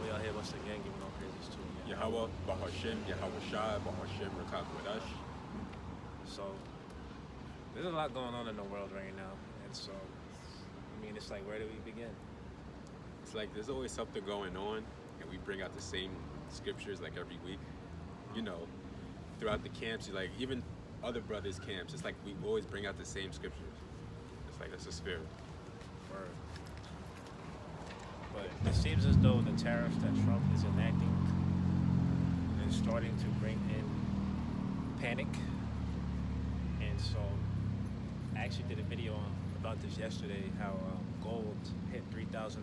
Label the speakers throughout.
Speaker 1: we out here once again giving all praises to Him.
Speaker 2: Yahweh, Bahashem, Yahweh Shai, Bahashem, Rakak Wadash.
Speaker 1: So there's a lot going on in the world right now, and so I mean, it's like, where do we begin?
Speaker 2: It's like there's always something going on, and we bring out the same scriptures like every week. You know, throughout the camps, like even other brothers' camps, it's like we always bring out the same scriptures. It's like that's the spirit.
Speaker 1: Word. But it seems as though the tariffs that Trump is enacting is starting to bring in panic. And so I actually did a video about this yesterday, how gold hit $3,000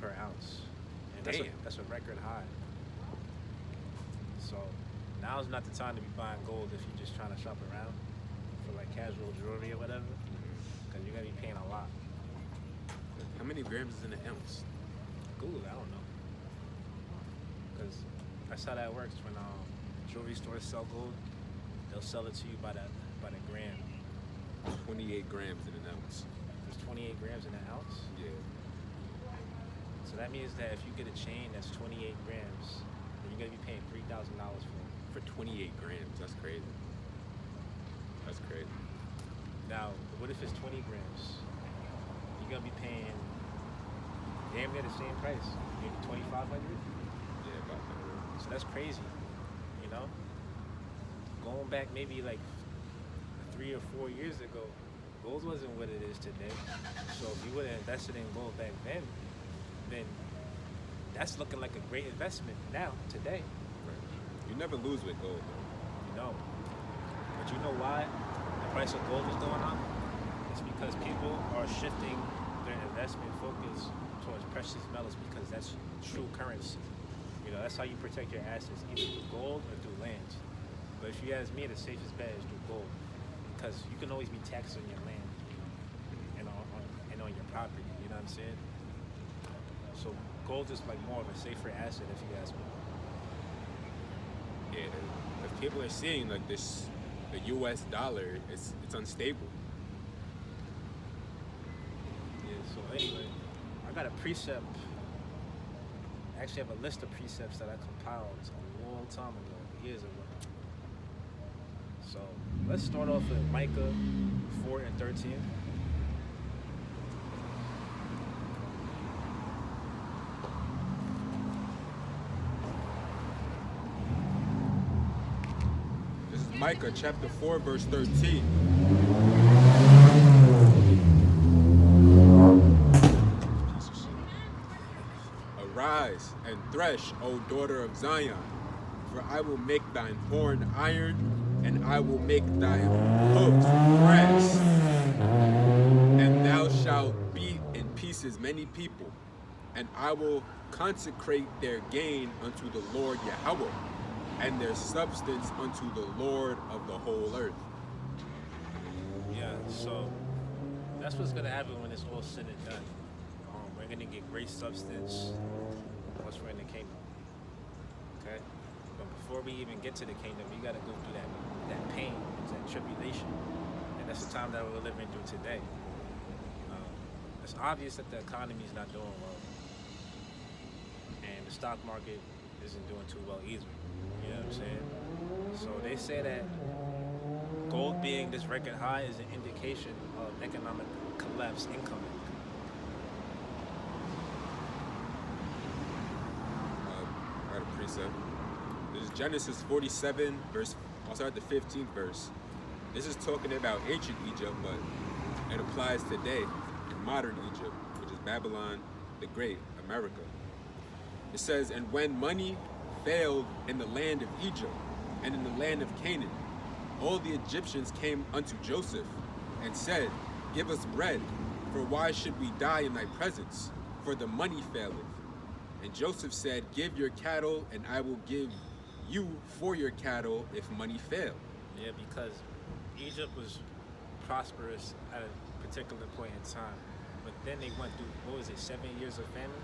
Speaker 1: per ounce. And that's a record high. So now's not the time to be buying gold if you're just trying to shop around for like casual jewelry or whatever, because you're going to be paying a lot.
Speaker 2: How many grams is in an ounce?
Speaker 1: Google it, I don't know. Because that's how that works. When jewelry stores sell gold, they'll sell it to you by the gram.
Speaker 2: 28 grams in an ounce.
Speaker 1: There's 28 grams in an ounce?
Speaker 2: Yeah.
Speaker 1: So that means that if you get a chain that's 28 grams, then you're going to be paying $3,000 for it.
Speaker 2: For 28 grams, that's crazy. That's crazy.
Speaker 1: Now, what if it's 20 grams? You're going to be paying damn near the same price, maybe $2,500?
Speaker 2: Yeah, about that.
Speaker 1: So that's crazy, you know? Going back maybe like 3 or 4 years ago, gold wasn't what it is today. So if you would have invested in gold back then that's looking like a great investment now, today.
Speaker 2: Right. You never lose with gold, though.
Speaker 1: You know. But you know why the price of gold is going up? It's because people are shifting their investment focus towards precious metals, because that's true currency. You know, that's how you protect your assets, either through gold or through land. But if you ask me, the safest bet is through gold, because you can always be taxed on your land, you know, and on your property. You know what I'm saying? So gold is like more of a safer asset, if you ask me.
Speaker 2: Yeah, because people are seeing like this, the U.S. dollar, it's unstable.
Speaker 1: Yeah. So anyway, I got a precept. I actually have a list of precepts that I compiled a long time ago, years ago. So let's start off with Micah 4:13.
Speaker 2: This is Micah chapter 4, verse 13. Arise and thresh, O daughter of Zion, for I will make thine horn iron, and I will make thy hoofs brass, and thou shalt beat in pieces many people, and I will consecrate their gain unto the Lord Yahweh, and their substance unto the Lord of the whole earth.
Speaker 1: Yeah, so that's what's gonna happen when it's all said and done. We're gonna get great substance once we're in the kingdom. Okay? But before we even get to the kingdom, we gotta go through that pain, that tribulation. And that's the time that we're living through today. It's obvious that the economy is not doing well. And the stock market isn't doing too well either. You know what I'm saying? So they say that gold being this record high is an indication of economic collapse incoming.
Speaker 2: I got a precept. This is Genesis 47, verse, I'll start at the 15th verse. This is talking about ancient Egypt, but it applies today in modern Egypt, which is Babylon the Great, America. It says, and when money failed in the land of Egypt and in the land of Canaan, all the Egyptians came unto Joseph and said, give us bread, for why should we die in thy presence? For the money faileth. And Joseph said, give your cattle, and I will give you for your cattle if money fail.
Speaker 1: Yeah, because Egypt was prosperous at a particular point in time. But then they went through, what was it, 7 years of famine?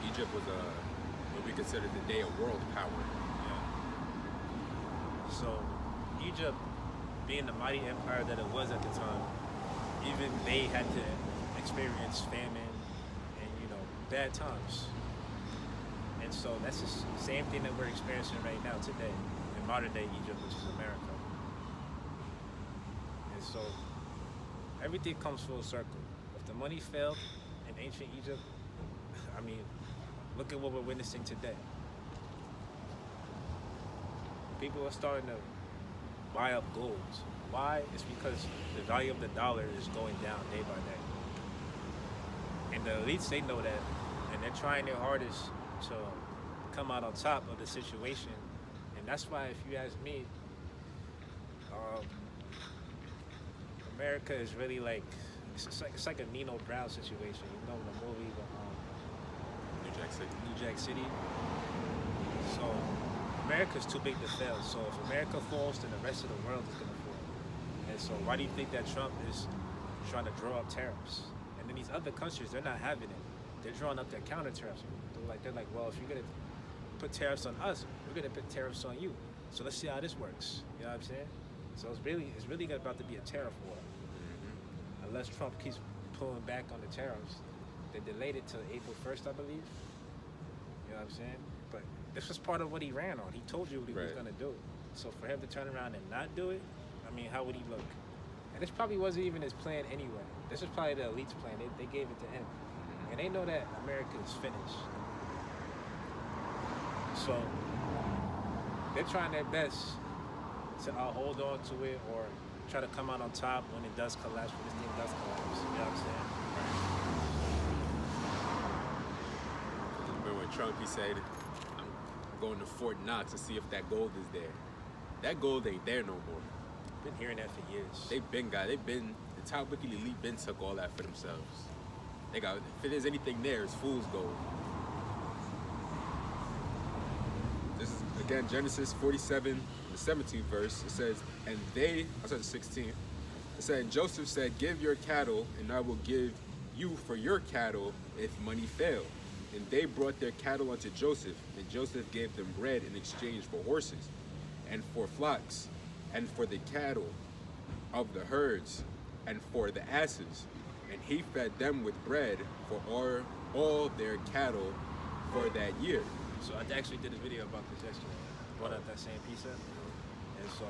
Speaker 2: Egypt was what we consider today a world power.
Speaker 1: Yeah. So Egypt, being the mighty empire that it was at the time, even they had to experience famine and, bad times. And so that's the same thing that we're experiencing right now today in modern day Egypt, which is America. And so everything comes full circle. If the money failed in ancient Egypt, I mean, look at what we're witnessing today. People are starting to buy up gold. Why? It's because the value of the dollar is going down day by day. And the elites, they know that, and they're trying their hardest to come out on top of the situation. And that's why, if you ask me, America is really like it's like a Nino Brown situation. You know, the movie, New Jack City. So America's too big to fail. So if America falls, then the rest of the world is gonna fall. And so why do you think that Trump is trying to draw up tariffs? And then these other countries, they're not having it. They're drawing up their counter tariffs. They're like, well, if you're gonna put tariffs on us, we're gonna put tariffs on you. So let's see how this works. You know what I'm saying? So it's really about to be a tariff war. Unless Trump keeps pulling back on the tariffs. They delayed it to April 1st, I believe. You know what I'm saying? But this was part of what he ran on. He told you what he was gonna do. So for him to turn around and not do it, I mean, how would he look? And this probably wasn't even his plan anyway. This was probably the elite's plan. They gave it to him. And they know that America is finished. So they're trying their best to hold on to it or try to come out on top when it does collapse, when this thing does collapse. You know what I'm saying?
Speaker 2: Remember when Trump, he said, I'm going to Fort Knox to see if that gold is there. That gold ain't there no more.
Speaker 1: Been hearing that for years.
Speaker 2: The top wicked elite been took all that for themselves. They got, if there's anything there, it's fool's gold. This is, again, Genesis 47, the 17th verse. It says, and they, I said the 16th. It said, and Joseph said, give your cattle, and I will give you for your cattle if money fail. And they brought their cattle unto Joseph, and Joseph gave them bread in exchange for horses, and for flocks, and for the cattle of the herds, and for the asses. And he fed them with bread for all their cattle for that year.
Speaker 1: So I actually did a video about this yesterday. Brought up that same piece up. And so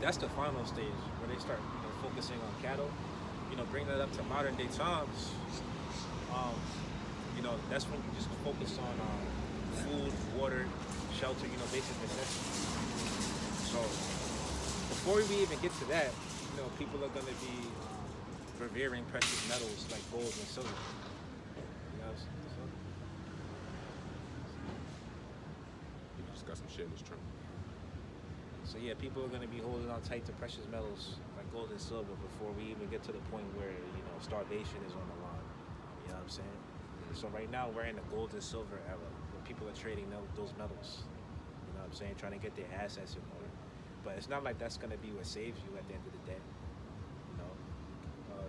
Speaker 1: that's the final stage where they start, focusing on cattle. Bring that up to modern day times. That's when you just focus on food, water, shelter, basic necessities. So before we even get to that, people are going to be revering precious metals like gold and silver.
Speaker 2: You just got some shit in this trunk.
Speaker 1: So yeah, people are going to be holding on tight to precious metals like gold and silver before we even get to the point where, starvation is on the line. You know what I'm saying? So right now we're in the gold and silver era where people are trading those metals. You know what I'm saying? Trying to get their assets in order. But it's not like that's going to be what saves you at the end of the day.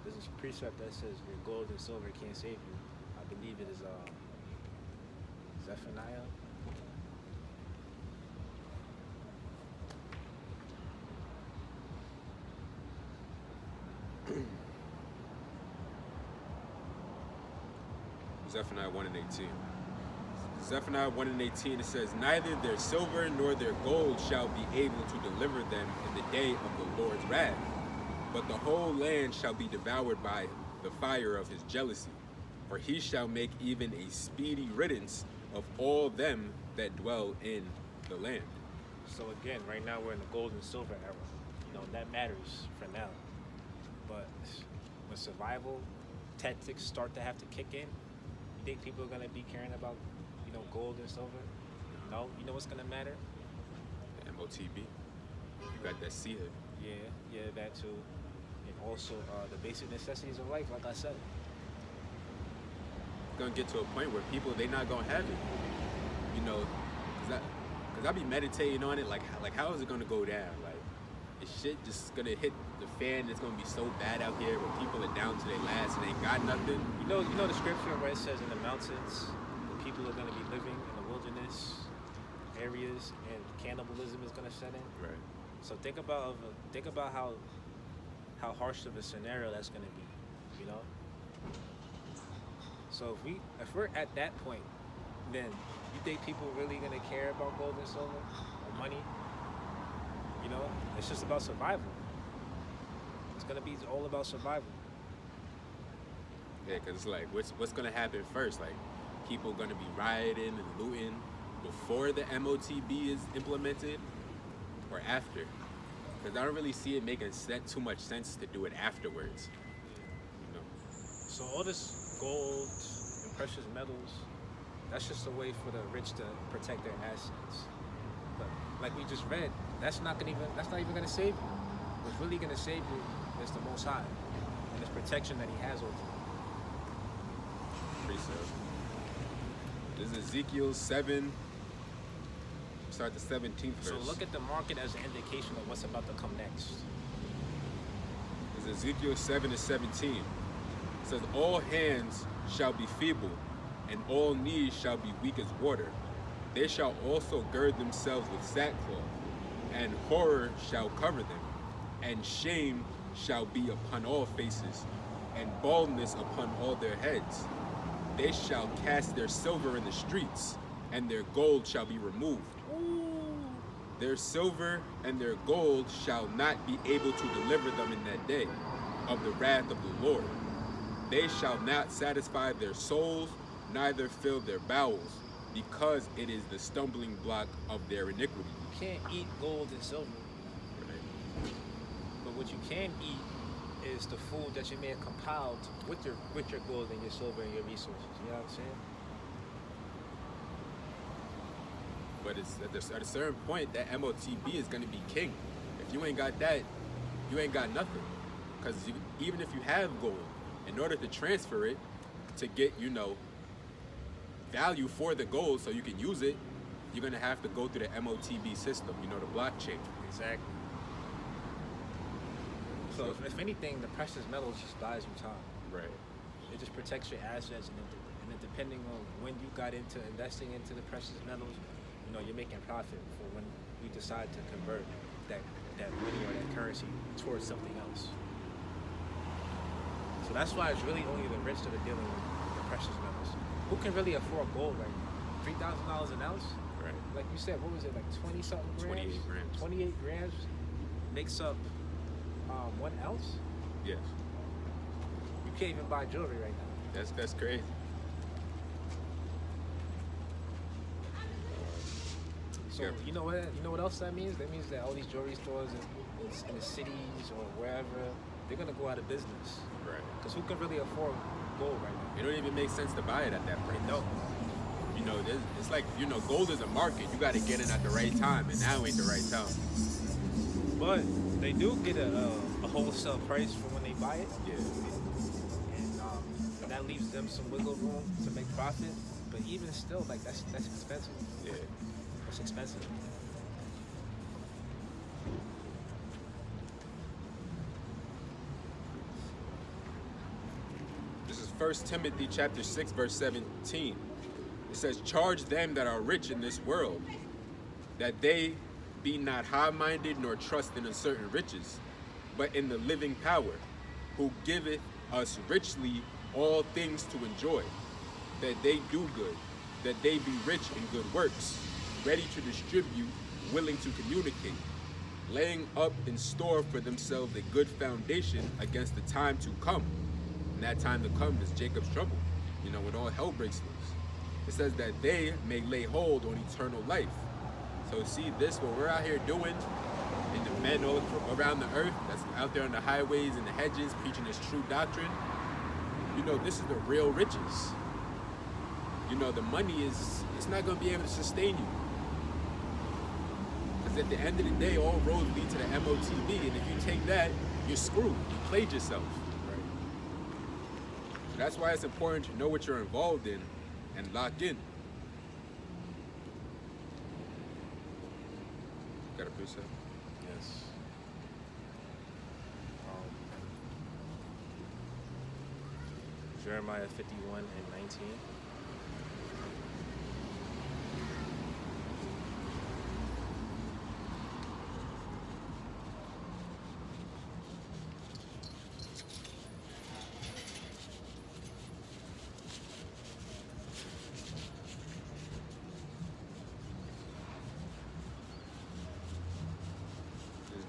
Speaker 1: There's this precept that says your gold and silver can't save you. I believe it is Zephaniah.
Speaker 2: Zephaniah 1 and 18. Zephaniah 1 and 18, it says, neither their silver nor their gold shall be able to deliver them in the day of the Lord's wrath, but the whole land shall be devoured by the fire of his jealousy. For he shall make even a speedy riddance of all them that dwell in the land.
Speaker 1: So again, right now we're in the gold and silver era. That matters for now. But when survival tactics start to have to kick in, you think people are going to be caring about, gold and silver? No. You know what's going to matter?
Speaker 2: The MOTB. You got that seed.
Speaker 1: Yeah, that too. And also the basic necessities of life, like I said.
Speaker 2: It's going to get to a point where people, they not going to have it. Because I be meditating on it, like how is it going to go down? Like, is shit just going to hit the fan? It's going to be so bad out here where people are down to their last and ain't got nothing.
Speaker 1: You know the scripture where it says in the mountains, people are going to be living in the wilderness areas and cannibalism is going to set in.
Speaker 2: Right.
Speaker 1: So think about how harsh of a scenario that's going to be, So if we're at that point, then you think people really gonna care about gold and silver or money? You know, it's just about survival. It's gonna be all about survival.
Speaker 2: Yeah, because it's like, what's gonna happen first? Like, people gonna be rioting and looting before the MOTB is implemented, or after? Because I don't really see it making too much sense to do it afterwards. You know?
Speaker 1: So all this gold and precious metals, that's just a way for the rich to protect their assets. But like we just read, that's not even gonna save you. What's really gonna save you is the Most High and His protection that He has over you.
Speaker 2: Precept. This is Ezekiel 7. Start the 17th verse.
Speaker 1: So look at the market as an indication of what's about to come next.
Speaker 2: This is Ezekiel 7:17. It says, all hands shall be feeble, and all knees shall be weak as water. They shall also gird themselves with sackcloth, and horror shall cover them, and shame shall be upon all faces, and baldness upon all their heads. They shall cast their silver in the streets, and their gold shall be removed. Their silver and their gold shall not be able to deliver them in that day of the wrath of the Lord. They shall not satisfy their souls, neither fill their bowels, because it is the stumbling block of their iniquity.
Speaker 1: You can't eat gold and silver.
Speaker 2: Right.
Speaker 1: But what you can eat is the food that you may have compiled with your gold and your silver and your resources. You know what I'm saying?
Speaker 2: But it's at a certain point that MOTB is going to be king. If you ain't got that, you ain't got nothing. Because even if you have gold, in order to transfer it to get, value for the gold so you can use it, you're going to have to go through the MOTB system, the blockchain.
Speaker 1: Exactly. So if anything, the precious metals just buys you time.
Speaker 2: Right.
Speaker 1: It just protects your assets, and then depending on when you got into investing into the precious metals, you're making profit for when you decide to convert that money or that currency towards something else. So that's why it's really only the rich that are dealing with the precious metals. Who can really afford gold right now? $3,000 an ounce?
Speaker 2: Right.
Speaker 1: Like you said, what was it, like 20-something grams?
Speaker 2: 28 grams.
Speaker 1: 28 grams makes up 1 ounce?
Speaker 2: Yes.
Speaker 1: You can't even buy jewelry right now.
Speaker 2: That's crazy.
Speaker 1: So you know what else that means? That means that all these jewelry stores in the cities or wherever, they're gonna go out of business.
Speaker 2: Right.
Speaker 1: Because who can really afford gold right now?
Speaker 2: It don't even make sense to buy it at that price.
Speaker 1: No.
Speaker 2: It's like, gold is a market. You got to get in at the right time, and now ain't the right time.
Speaker 1: But they do get a wholesale price for when they buy it.
Speaker 2: Yeah.
Speaker 1: And that leaves them some wiggle room to make profit. But even still, like that's expensive.
Speaker 2: Yeah.
Speaker 1: It's expensive.
Speaker 2: This is 1 Timothy chapter 6, verse 17. It says, charge them that are rich in this world, that they be not high-minded nor trust in uncertain riches, but in the living power, who giveth us richly all things to enjoy, that they do good, that they be rich in good works, ready to distribute, willing to communicate, laying up in store for themselves a good foundation against the time to come. And that time to come is Jacob's trouble, when all hell breaks loose. It says that they may lay hold on eternal life. So see this, what we're out here doing, and the men all around the earth that's out there on the highways and the hedges preaching this true doctrine, this is the real riches. The money it's not going to be able to sustain you. Because at the end of the day, all roads lead to the MOTB, and if you take that, you're screwed. You played yourself. Right? So that's why it's important to know what you're involved in and lock in. Got a precept?
Speaker 1: Yes. Jeremiah 51 and 19.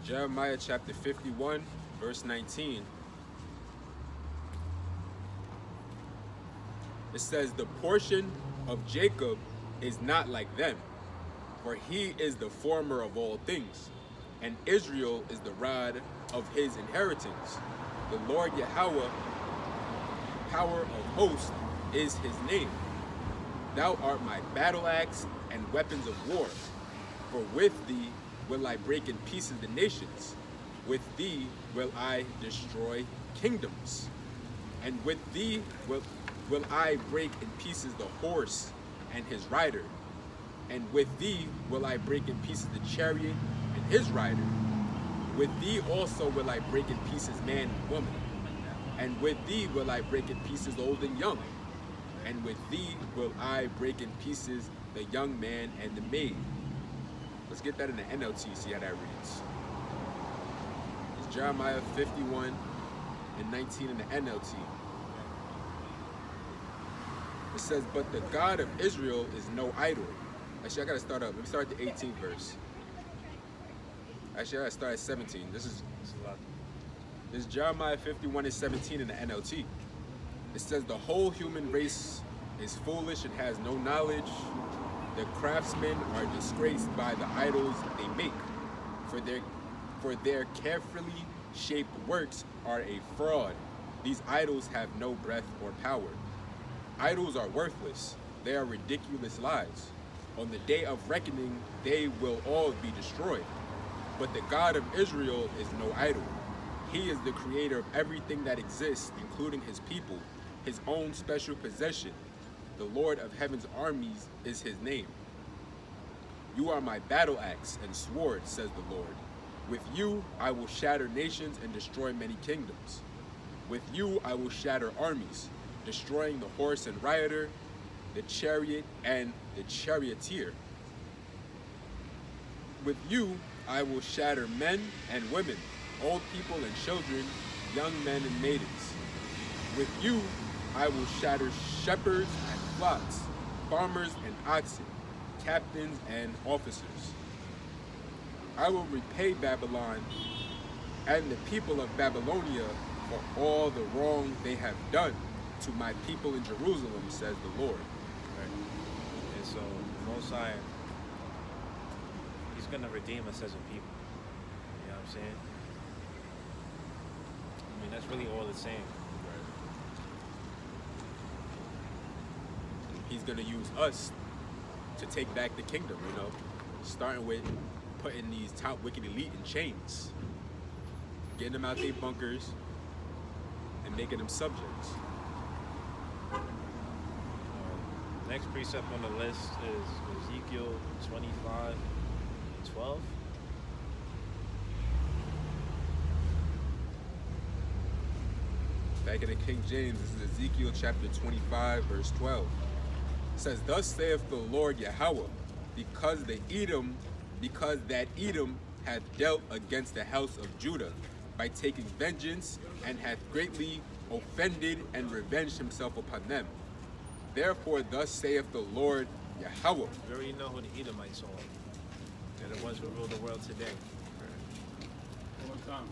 Speaker 2: Jeremiah chapter 51, verse 19. It says, the portion of Jacob is not like them, for he is the former of all things, and Israel is the rod of his inheritance. The Lord Yahweh, power of hosts, is his name. Thou art my battle axe and weapons of war. For with thee will I break in pieces the nations. With thee will I destroy kingdoms. And with thee will I break in pieces the horse and his rider. And with thee will I break in pieces the chariot and his rider. With thee also will I break in pieces man and woman. And with thee will I break in pieces old and young. And with thee will I break in pieces the young man and the maid. Let's get that in the NLT, see how that reads. It's Jeremiah 51 and 19 in the NLT. It says, but the God of Israel is no idol. Actually, I gotta start up. Let me start at the 18th verse. Actually, I gotta start at 17. This is Jeremiah 51 and 17 in the NLT. It says, the whole human race is foolish and has no knowledge. The craftsmen are disgraced by the idols they make, for their carefully shaped works are a fraud. These idols have no breath or power. Idols are worthless. They are ridiculous lies. On the day of reckoning, they will all be destroyed. But the God of Israel is no idol. He is the creator of everything that exists, including his people, his own special possession. The Lord of heaven's armies is his name. You are my battle axe and sword, says the Lord. With you I will shatter nations and destroy many kingdoms. With you I will shatter armies, destroying the horse and rider, the chariot and the charioteer. With you I will shatter men and women, old people and children, young men and maidens. With you I will shatter shepherds and flocks, farmers and oxen, captains and officers. I will repay Babylon and the people of Babylonia for all the wrong they have done to my people in Jerusalem, says the Lord.
Speaker 1: Right. And so the Most High, he's going to redeem us as a people. You know what I'm saying? I mean, that's really all it's saying.
Speaker 2: He's going to use us to take back the kingdom, you know, starting with putting these top wicked elite in chains, getting them out their bunkers, and making them subjects.
Speaker 1: Next precept on the list is Ezekiel 25:12.
Speaker 2: Back in the King James, this is Ezekiel chapter 25, verse 12. It says, thus saith the Lord Yahweh, because that Edom hath dealt against the house of Judah by taking vengeance, and hath greatly offended and revenged himself upon them. Therefore thus saith the Lord Yahweh.
Speaker 1: We already know who the Edomites are. They're the ones who rule the world today.
Speaker 3: One time.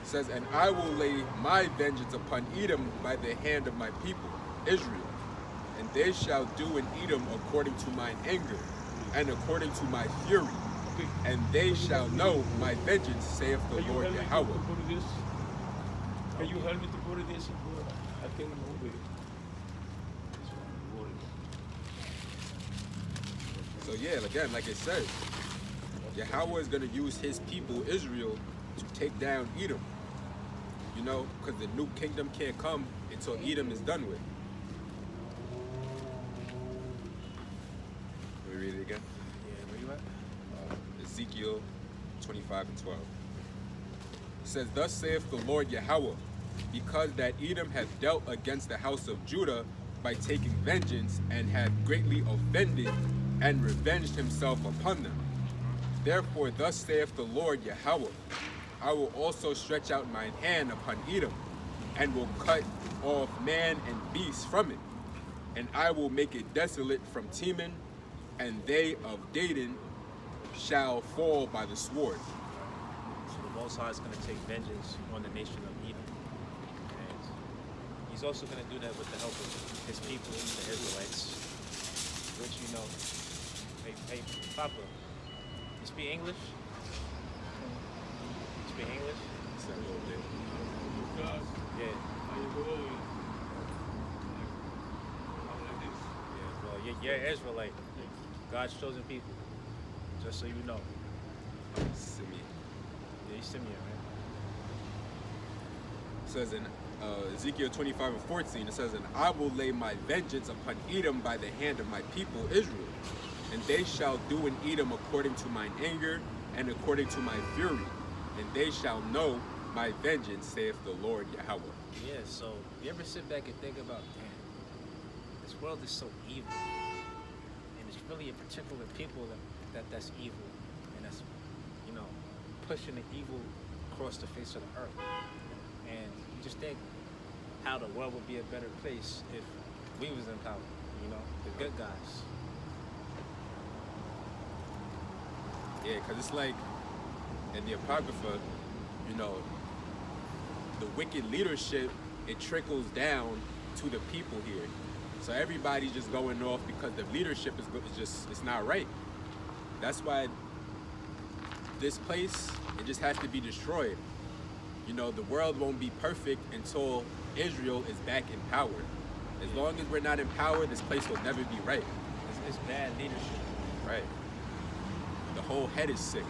Speaker 2: It says, and I will lay my vengeance upon Edom by the hand of my people, Israel. And they shall do in Edom according to mine anger, and according to my fury. And they shall know my vengeance, saith the Lord Yahweh.
Speaker 3: Can you help me to put this? I think move it.
Speaker 2: So yeah, again, like it says, Yahweh is going to use his people, Israel, to take down Edom. You know, because the new kingdom can't come until Edom is done with. Let me read it again.
Speaker 1: Yeah, where you at?
Speaker 2: Ezekiel 25 and 12. It says, thus saith the Lord Yahweh, because that Edom hath dealt against the house of Judah by taking vengeance, and hath greatly offended and revenged himself upon them. Therefore thus saith the Lord Yahweh, I will also stretch out mine hand upon Edom, and will cut off man and beast from it. And I will make it desolate from Teman, and they of Dedan shall fall by the sword.
Speaker 1: So the Most High is going to take vengeance on the nation of Edom. And he's also going to do that with the help of his people, the Israelites. Which, you know, hey, Papa, you speak English? You speak English?
Speaker 2: It's a little bit.
Speaker 3: Because
Speaker 1: Yeah.
Speaker 3: I go I'm like this.
Speaker 1: Yeah, well, you're Israelite. God's chosen people. Just so you know.
Speaker 2: Simeon.
Speaker 1: Yeah, you're Simeon, right?
Speaker 2: It says in Ezekiel 25:14, it says, "And I will lay my vengeance upon Edom by the hand of my people Israel, and they shall do in Edom according to mine anger and according to my fury, and they shall know my vengeance, saith the Lord Yahweh."
Speaker 1: Yeah, so you ever sit back and think about, damn, this world is so evil. And it's really a particular people that's evil. And that's, you know, pushing the evil across the face of the earth. And you just think how the world would be a better place if we was in power, you know, the good guys.
Speaker 2: Yeah, because it's like in the Apocrypha, you know, the wicked leadership, it trickles down to the people here. So everybody's just going off because the leadership is just, it's not right. That's why this place, it just has to be destroyed. You know, the world won't be perfect until Israel is back in power. As long as we're not in power, this place will never be right.
Speaker 1: It's bad leadership.
Speaker 2: Right. The whole head is sick.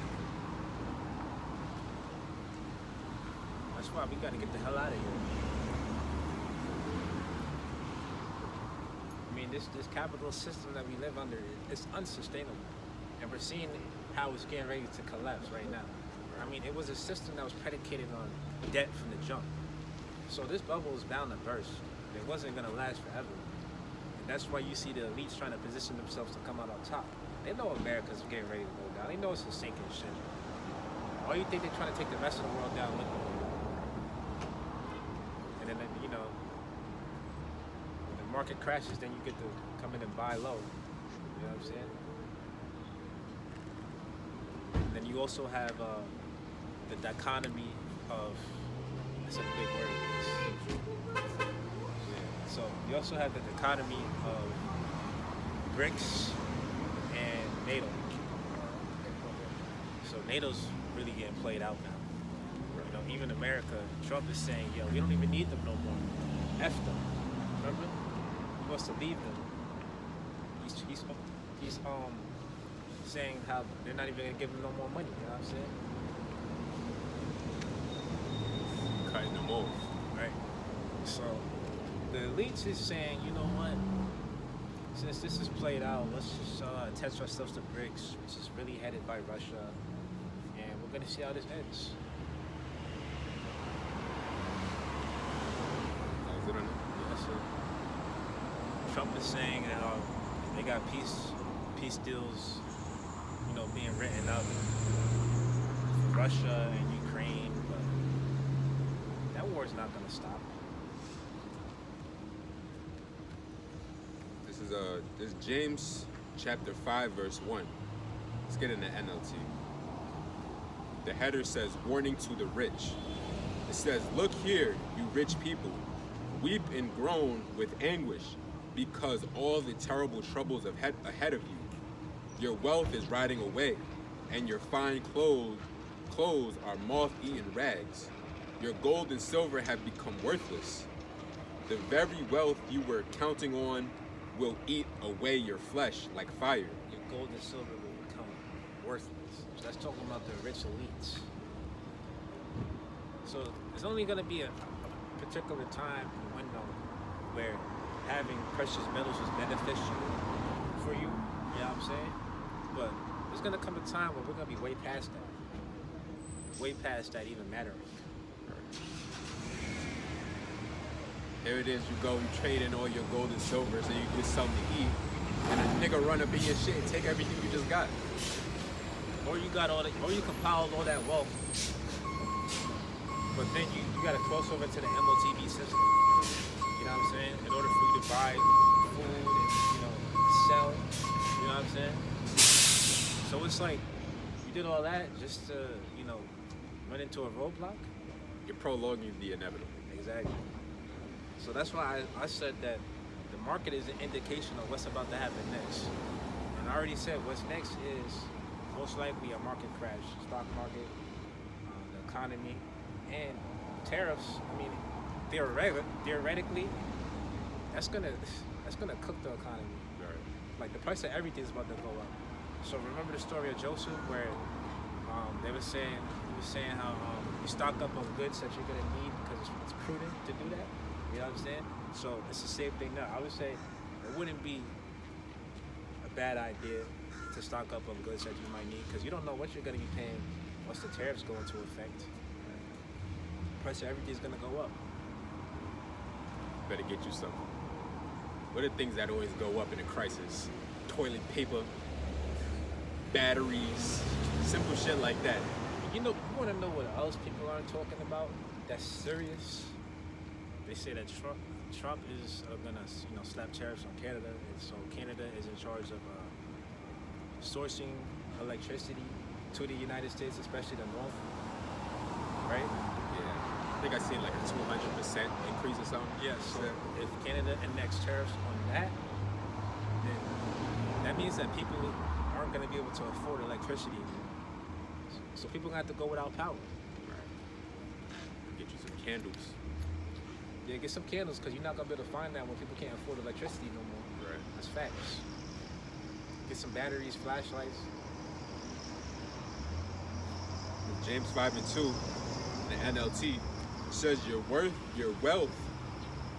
Speaker 1: That's why we gotta get the hell out of here. I mean, this capitalist system that we live under, it's unsustainable. And we're seeing how it's getting ready to collapse right now. I mean, it was a system that was predicated on debt from the jump. So this bubble is bound to burst. It wasn't gonna last forever. And that's why you see the elites trying to position themselves to come out on top. They know America's getting ready to go down. They know it's a sinking ship. Why do you think they're trying to take the rest of the world down with them? And then, you know, when the market crashes, then you get to come in and buy low. You know what I'm saying? And then you also have the dichotomy of, that's a big word. Yeah. So you also have the dichotomy of BRICS and NATO. So NATO's really getting played out now. You know, even America, Trump is saying, yo, we don't even need them no more. F them. Remember? He wants to leave them. He's saying how they're not even gonna give them no more money, you know what I'm saying?
Speaker 2: Cutting them off.
Speaker 1: Right. So the elites is saying, you know what? Since this is played out, let's just attach ourselves to BRICS, which is really headed by Russia, and we're gonna see how this ends.
Speaker 2: That was it on it?
Speaker 1: Yeah, so Trump is saying that they got peace deals, you know, being written up for Russia and Ukraine, but that war is not gonna stop.
Speaker 2: This is James chapter 5 verse 1. Let's get into NLT. The header says, "Warning to the rich." It says, "Look here, you rich people, weep and groan with anguish because all the terrible troubles ahead of you. Your wealth is riding away, and your fine clothes are moth-eaten rags. Your gold and silver have become worthless. The very wealth you were counting on will eat away your flesh like fire."
Speaker 1: Your gold and silver will become worthless. So that's talking about the rich elites. So there's only going to be a particular time in the window where having precious metals is beneficial for you. You know what I'm saying? But there's going to come a time where we're going to be way past that. Way past that even mattering.
Speaker 2: Here it is, you go, you trade in all your gold and silver so you get something to eat, and a nigga run up in your shit and take everything you just got.
Speaker 1: Or you got all that, or you compiled all that wealth, but then you got to cross over to the MOTB system. You know what I'm saying? In order for you to buy food and, you know, sell. You know what I'm saying? So it's like did all that just to, you know, run into a roadblock.
Speaker 2: You're prolonging the inevitable.
Speaker 1: Exactly. So that's why I said that the market is an indication of what's about to happen next. And I already said what's next is most likely a market crash, stock market, the economy, and tariffs. I mean, theoretically, that's gonna cook the economy.
Speaker 2: Right.
Speaker 1: Like the price of everything is about to go up. So remember the story of Joseph where he was saying how you stock up on goods that you're gonna need because it's prudent to do that. You know what I'm saying? So it's the same thing now. I would say it wouldn't be a bad idea to stock up on goods that you might need because you don't know what you're gonna be paying once the tariffs go into effect. The price of everything's gonna go up.
Speaker 2: Better get you some. What are things that always go up in a crisis? Toilet paper, batteries, simple shit like that.
Speaker 1: You know, you want to know what else people aren't talking about? That's serious. They say that Trump is gonna, you know, slap tariffs on Canada, and so Canada is in charge of sourcing electricity to the United States, especially the North. Right?
Speaker 2: Yeah. I think I seen like a 200% increase or something.
Speaker 1: Yeah. So if Canada enacts tariffs on that, then that means that people aren't gonna be able to afford electricity. So people gonna have to go without power.
Speaker 2: Right. Get you some candles.
Speaker 1: Yeah, get some candles because you're not gonna be able to find that when people can't afford electricity no more.
Speaker 2: Right.
Speaker 1: That's facts. Get some batteries, flashlights.
Speaker 2: James 5:2, the NLT says your wealth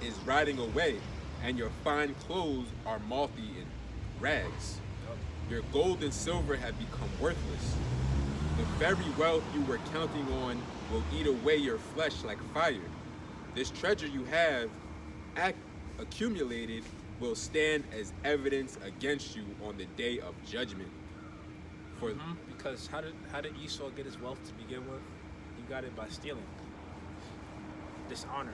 Speaker 2: is rotting away, and your fine clothes are mothy and rags. Your gold and silver have become worthless. The very wealth you were counting on will eat away your flesh like fire. This treasure you have accumulated will stand as evidence against you on the day of judgment.
Speaker 1: Because how did Esau get his wealth to begin with? He got it by stealing. Dishonor.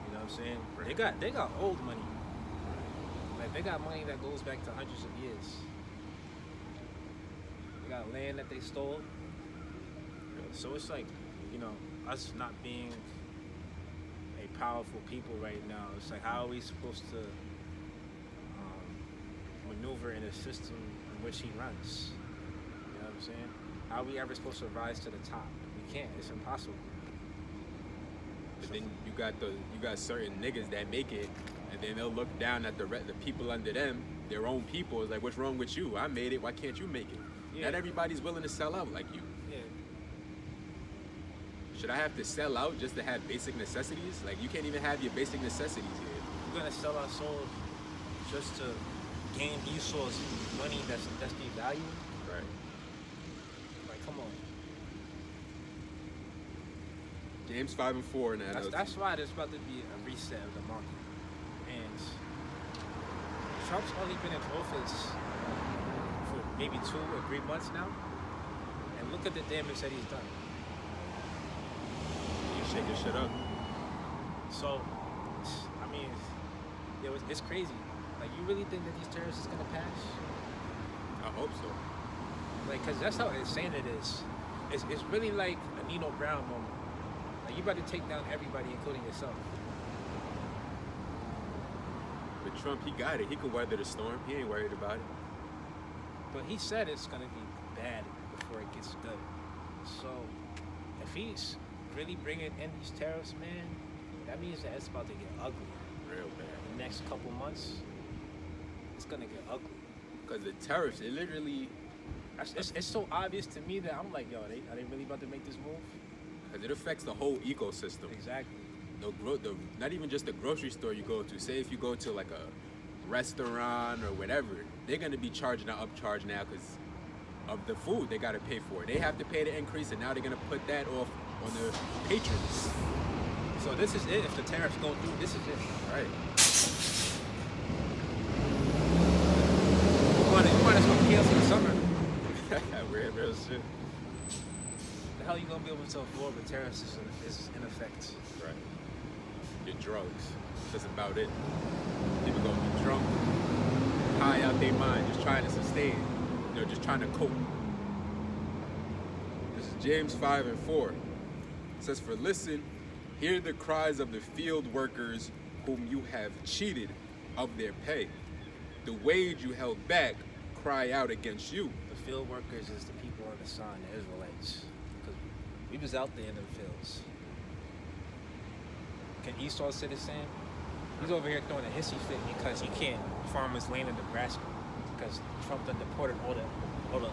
Speaker 1: You know what I'm saying?
Speaker 2: Right.
Speaker 1: They got old money. Like they got money that goes back to hundreds of years. They got land that they stole. So it's like, you know, us not being a powerful people right now. It's like, how are we supposed to maneuver in a system in which he runs? You know what I'm saying? How are we ever supposed to rise to the top? We can't. It's impossible.
Speaker 2: But then you got certain niggas that make it, and then they'll look down at the people under them, their own people. It's like, what's wrong with you? I made it. Why can't you make it?
Speaker 1: Yeah.
Speaker 2: Not everybody's willing to sell out like you.
Speaker 1: Yeah.
Speaker 2: Should I have to sell out just to have basic necessities? Like, you can't even have your basic necessities here.
Speaker 1: We're gonna sell our soul just to gain Esau's money that's devalued.
Speaker 2: Right.
Speaker 1: Like, come on.
Speaker 2: James 5:4 in that.
Speaker 1: That's why there's about to be a reset of the market. And Trump's only been in office for maybe 2 or 3 months now. And look at the damage that he's done.
Speaker 2: You shake your shit up.
Speaker 1: So, I mean, it's crazy. Like, you really think that these tariffs is gonna pass?
Speaker 2: I hope so.
Speaker 1: Like, cause that's how insane it is. It's really like a Nino Brown moment. Like, you about to take down everybody, including yourself.
Speaker 2: But Trump, he got it. He can weather the storm. He ain't worried about it.
Speaker 1: But he said it's gonna be bad before it gets good. So, if he's really bringing in these tariffs, man, that means that it's about to get ugly.
Speaker 2: Real bad.
Speaker 1: The next couple months, it's gonna get ugly.
Speaker 2: Because the tariffs, it literally...
Speaker 1: It's so obvious to me that I'm like, yo, are they really about to make this move?
Speaker 2: Because it affects the whole ecosystem.
Speaker 1: Exactly.
Speaker 2: Not even just the grocery store you go to. Say if you go to like a restaurant or whatever, they're going to be charging an upcharge now because of the food they got to pay for. They have to pay the increase, and now they're going to put that off on the patrons.
Speaker 1: So this is it. If the tariffs go through, this is it.
Speaker 2: Right.
Speaker 1: You might as well cancel the summer.
Speaker 2: Real shit.
Speaker 1: The hell you gonna be able to afford with tariffs is in effect.
Speaker 2: Right. Get drugs. That's about it. People gonna be drunk, high out their mind, just trying to sustain. just trying to cope. This is James 5:4. It says, "For listen, hear the cries of the field workers whom you have cheated of their pay. The wage you held back cry out against you."
Speaker 1: The field workers is the people on the sun, the Israelites. Because we was out there in the fields. Can Esau say the same? He's over here throwing a hissy fit because he can't farm his land in Nebraska because Trump done deported all the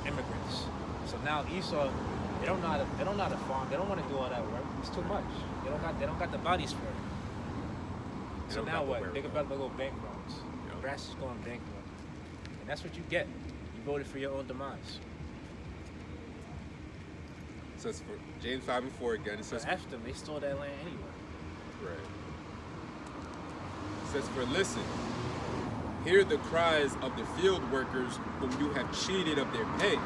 Speaker 1: immigrants. So now Esau, they don't know how to farm. They don't want to do all that work. It's too much. They don't got the bodies for it. So now what? They're about to go bankrupt.
Speaker 2: Yep.
Speaker 1: Nebraska's going bankrupt, and that's what you get. You voted for your own demise.
Speaker 2: It says for James 5:4 again. It
Speaker 1: So
Speaker 2: says,
Speaker 1: after them, they stole that land anyway.
Speaker 2: right. It says, "For listen, hear the cries of the field workers whom you have cheated of their pay.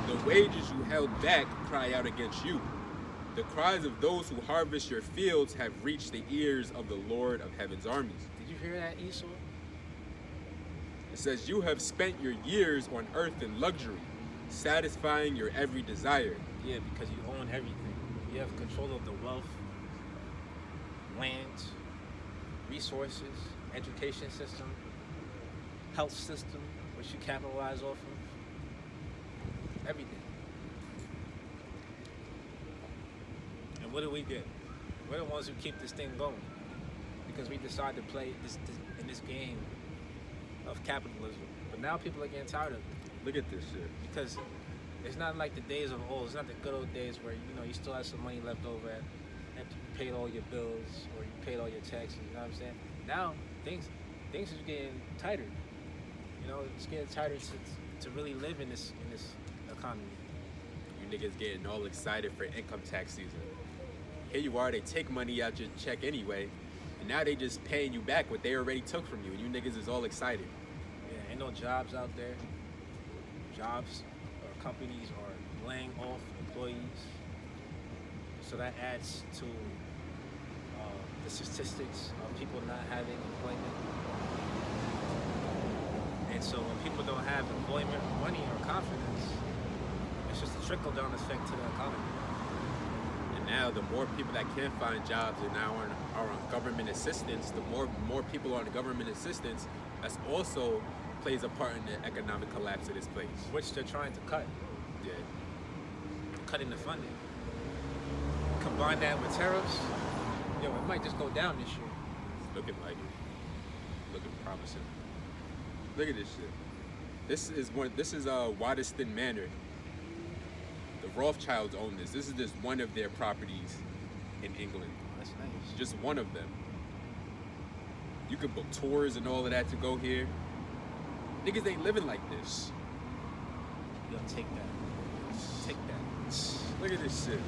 Speaker 2: The wages you held back cry out against you. The cries of those who harvest your fields have reached the ears of the Lord of heaven's armies."
Speaker 1: Did you hear that, Esau?
Speaker 2: It says, "You have spent your years on earth in luxury, satisfying your every desire."
Speaker 1: Yeah, because you own everything. You have control of the wealth, land, resources, education system, health system, which you capitalize off of. Everything. And what do we get? We're the ones who keep this thing going. Because we decide to play in this game of capitalism. But now people are getting tired of it.
Speaker 2: Look at this shit.
Speaker 1: Because it's not like the days of old. It's not the good old days where you still have some money left over after you paid all your bills or you paid all your taxes. You know what I'm saying? Now things is getting tighter. It's getting tighter to really live in this economy.
Speaker 2: You niggas getting all excited for income tax season. Here you are, they take money out your check anyway, and now they just paying you back what they already took from you, and you niggas is all excited.
Speaker 1: Yeah, ain't no jobs out there. Jobs or companies are laying off employees. So that adds to the statistics of people not having employment. And so when people don't have employment, money, or confidence, it's just a trickle-down effect to the economy.
Speaker 2: And now the more people that can find jobs and now are on government assistance, the more people on government assistance, that's also plays a part in the economic collapse of this place.
Speaker 1: Which they're trying to cut.
Speaker 2: Yeah.
Speaker 1: Cutting the funding. Combine that with tariffs, it might just go down this year.
Speaker 2: It's looking like it. Looking promising. Look at this shit. This is Waddesdon Manor. The Rothschilds own this. This is just one of their properties in England.
Speaker 1: That's nice.
Speaker 2: Just one of them. You can book tours and all of that to go here. Niggas ain't living like this.
Speaker 1: Yo, take that. Take that.
Speaker 2: Look at this shit.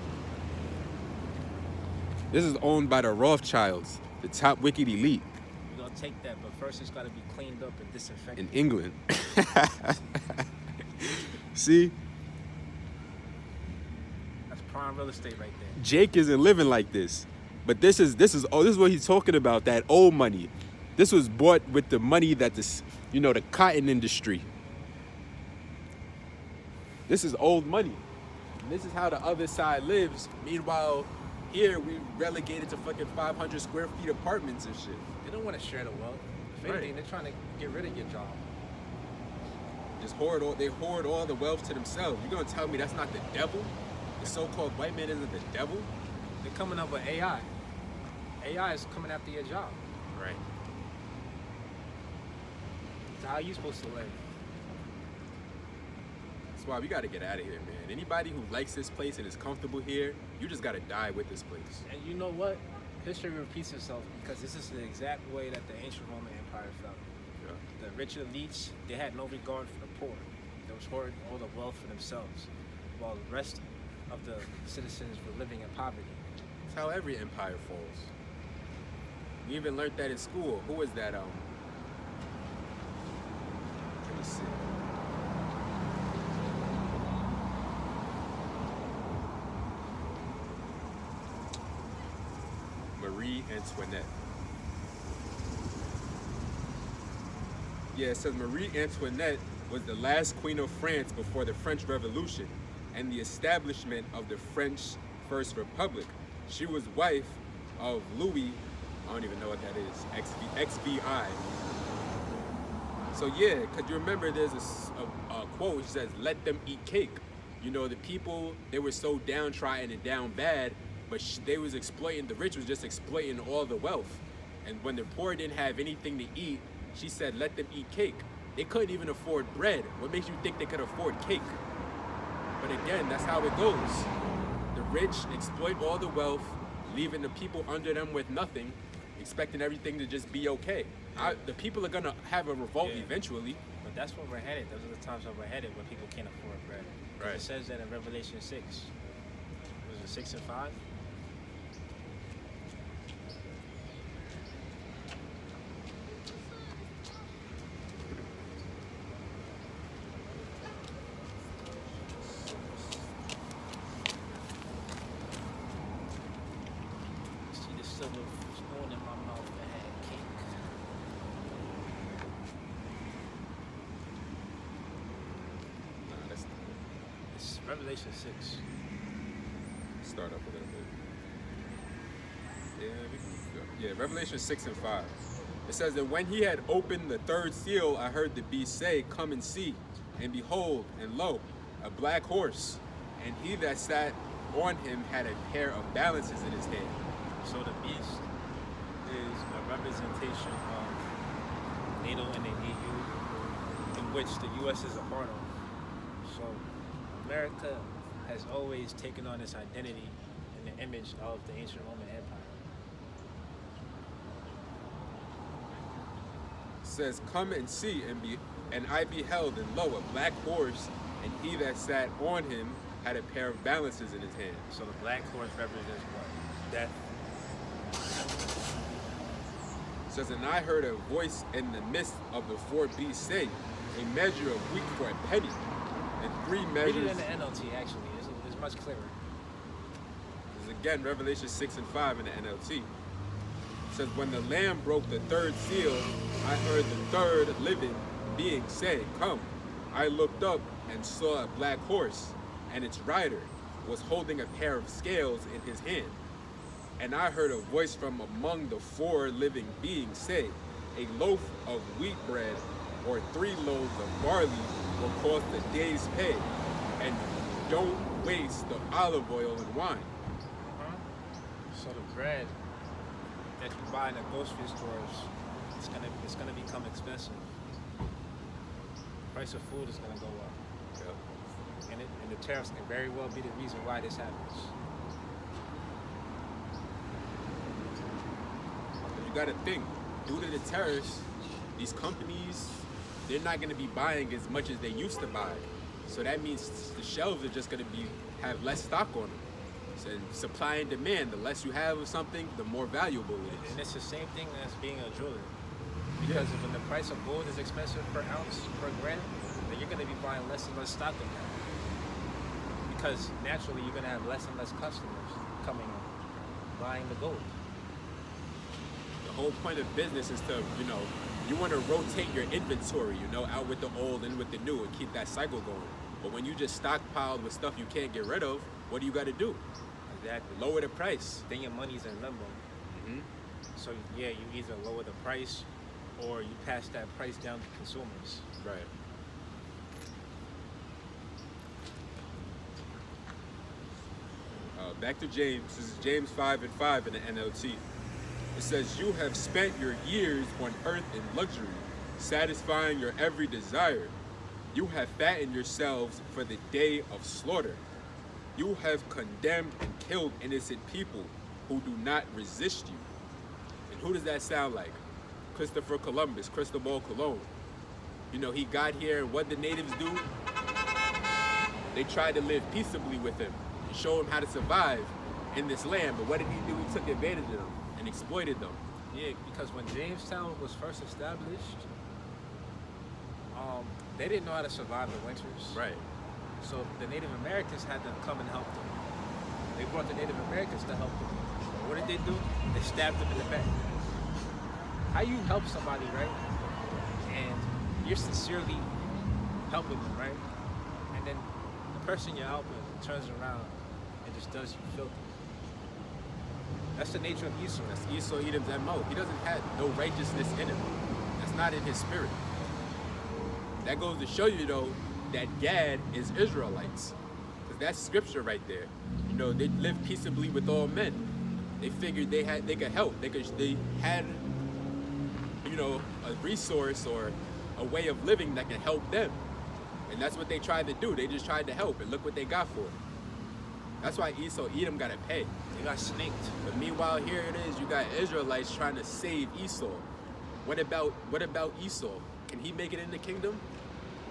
Speaker 2: This is owned by the Rothschilds, the top wicked elite
Speaker 1: You're gonna take that, but first it's gotta be cleaned up and disinfected.
Speaker 2: in England. See?
Speaker 1: That's prime real estate right there.
Speaker 2: Jake isn't living like this. But this is what he's talking about, that old money. This was bought with the money that the cotton industry. This is old money. And this is how the other side lives. Meanwhile, here we relegated to fucking 500 square feet apartments and shit.
Speaker 1: They don't want to share the wealth. If
Speaker 2: Right.
Speaker 1: anything, they're trying to get rid of your job.
Speaker 2: They hoard all the wealth to themselves. You gonna tell me that's not the devil? The so-called white man isn't the devil?
Speaker 1: They're coming up with AI. AI is coming after your job.
Speaker 2: Right.
Speaker 1: So how are you supposed to live?
Speaker 2: That's why we gotta get out of here, man. Anybody who likes this place and is comfortable here, you just gotta die with this place.
Speaker 1: And you know what? History repeats itself because this is the exact way that the ancient Roman Empire felt.
Speaker 2: Yeah.
Speaker 1: The rich elites, they had no regard for the poor. They was hoarding all the wealth for themselves, while the rest of the citizens were living in poverty.
Speaker 2: That's how every empire falls. We even learned that in school. Who was that? Let me see. Marie Antoinette. Yeah, it says Marie Antoinette was the last queen of France before the French Revolution and the establishment of the French First Republic. She was wife of Louis, I don't even know what that is, XVI. So yeah, because you remember there's a quote which says, let them eat cake. You know, the people, they were so downtrodden and down bad, but they was exploiting, the rich was just exploiting all the wealth. And when the poor didn't have anything to eat, she said, let them eat cake. They couldn't even afford bread. What makes you think they could afford cake? But again, that's how it goes. The rich exploit all the wealth, leaving the people under them with nothing, expecting everything to just be okay. The people are gonna have a revolt eventually.
Speaker 1: But that's where we're headed. Those are the times that we're headed when people can't afford bread.
Speaker 2: Right.
Speaker 1: It says that in Revelation 6. Was it 6 and 5? See the silver spoon in my mouth that had cake.
Speaker 2: Nah, that's
Speaker 1: It's Revelation 6.
Speaker 2: start up a little bit. Yeah, we can go. Yeah, Revelation 6 and 5. It says that when he had opened the third seal, I heard the beast say, come and see. And behold, and lo, a black horse. And he that sat on him had a pair of balances in his hand.
Speaker 1: So the beast is a representation of NATO and the EU, in which the U.S. is a part of. So America has always taken on this identity in the image of the ancient Roman Empire.
Speaker 2: It says, come and see, and I beheld, and lo, a black horse, and he that sat on him had a pair of balances in his hand.
Speaker 1: So the black horse represents what? Death.
Speaker 2: It says, and I heard a voice in the midst of the four beasts say, a measure of wheat for a penny, and 3
Speaker 1: Read
Speaker 2: measures.
Speaker 1: it in the NLT actually. It's much clearer.
Speaker 2: This is again Revelation 6 and 5 in the NLT. It says, when the Lamb broke the third seal, I heard the third living being say, come. I looked up and saw a black horse, and its rider was holding a pair of scales in his hand. And I heard a voice from among the 4 living beings say, a loaf of wheat bread or 3 loaves of barley will cost a day's pay, and don't waste the olive oil and wine.
Speaker 1: So the bread that you buy in the grocery stores, it's gonna become expensive. Price of food is gonna go up.
Speaker 2: Yeah.
Speaker 1: And the tariffs can very well be the reason why this happens.
Speaker 2: You gotta think, due to the tariffs, these companies, they're not gonna be buying as much as they used to buy. So that means the shelves are just gonna have less stock on them. And supply and demand, the less you have of something, the more valuable it is.
Speaker 1: And it's the same thing as being a jeweler. Because when the price of gold is expensive per ounce, per gram, then you're gonna be buying less and less stock of that. Because naturally you're gonna have less and less customers coming in, buying the gold.
Speaker 2: The whole point of business is to, you want to rotate your inventory, out with the old and with the new and keep that cycle going. But when you just stockpile with stuff you can't get rid of, what do you got to do?
Speaker 1: Exactly.
Speaker 2: Lower the price.
Speaker 1: Then your money's in limbo.
Speaker 2: Mm-hmm.
Speaker 1: So yeah, you either lower the price or you pass that price down to consumers.
Speaker 2: Right. Back to James. This is James 5 and 5 in the NLT. It says, you have spent your years on earth in luxury, satisfying your every desire. You have fattened yourselves for the day of slaughter. You have condemned and killed innocent people who do not resist you. And who does that sound like? Christopher Columbus, Cristobal Colon. He got here, and what the natives do? They tried to live peaceably with him and show him how to survive in this land. But what did he do? He took advantage of them and exploited them.
Speaker 1: Yeah, because when Jamestown was first established, they didn't know how to survive the winters.
Speaker 2: Right.
Speaker 1: So the Native Americans had to come and help them. They brought the Native Americans to help them. What did they do? They stabbed them in the back. How you help somebody, right? And you're sincerely helping them, right? And then the person you're helping turns around and just does you filthy. That's the nature of Esau.
Speaker 2: That's Esau Edom's MO. He doesn't have no righteousness in him. That's not in his spirit. That goes to show you, though, that Gad is Israelites. Because that's scripture right there. You know, they live peaceably with all men. They figured they could help. They had, you know, a resource or a way of living that can help them. And that's what they tried to do. They just tried to help, and look what they got for it. That's why Esau Edom got to pay.
Speaker 1: They got snaked.
Speaker 2: But meanwhile, here it is. You got Israelites trying to save Esau. What about Esau? Can he make it in the kingdom?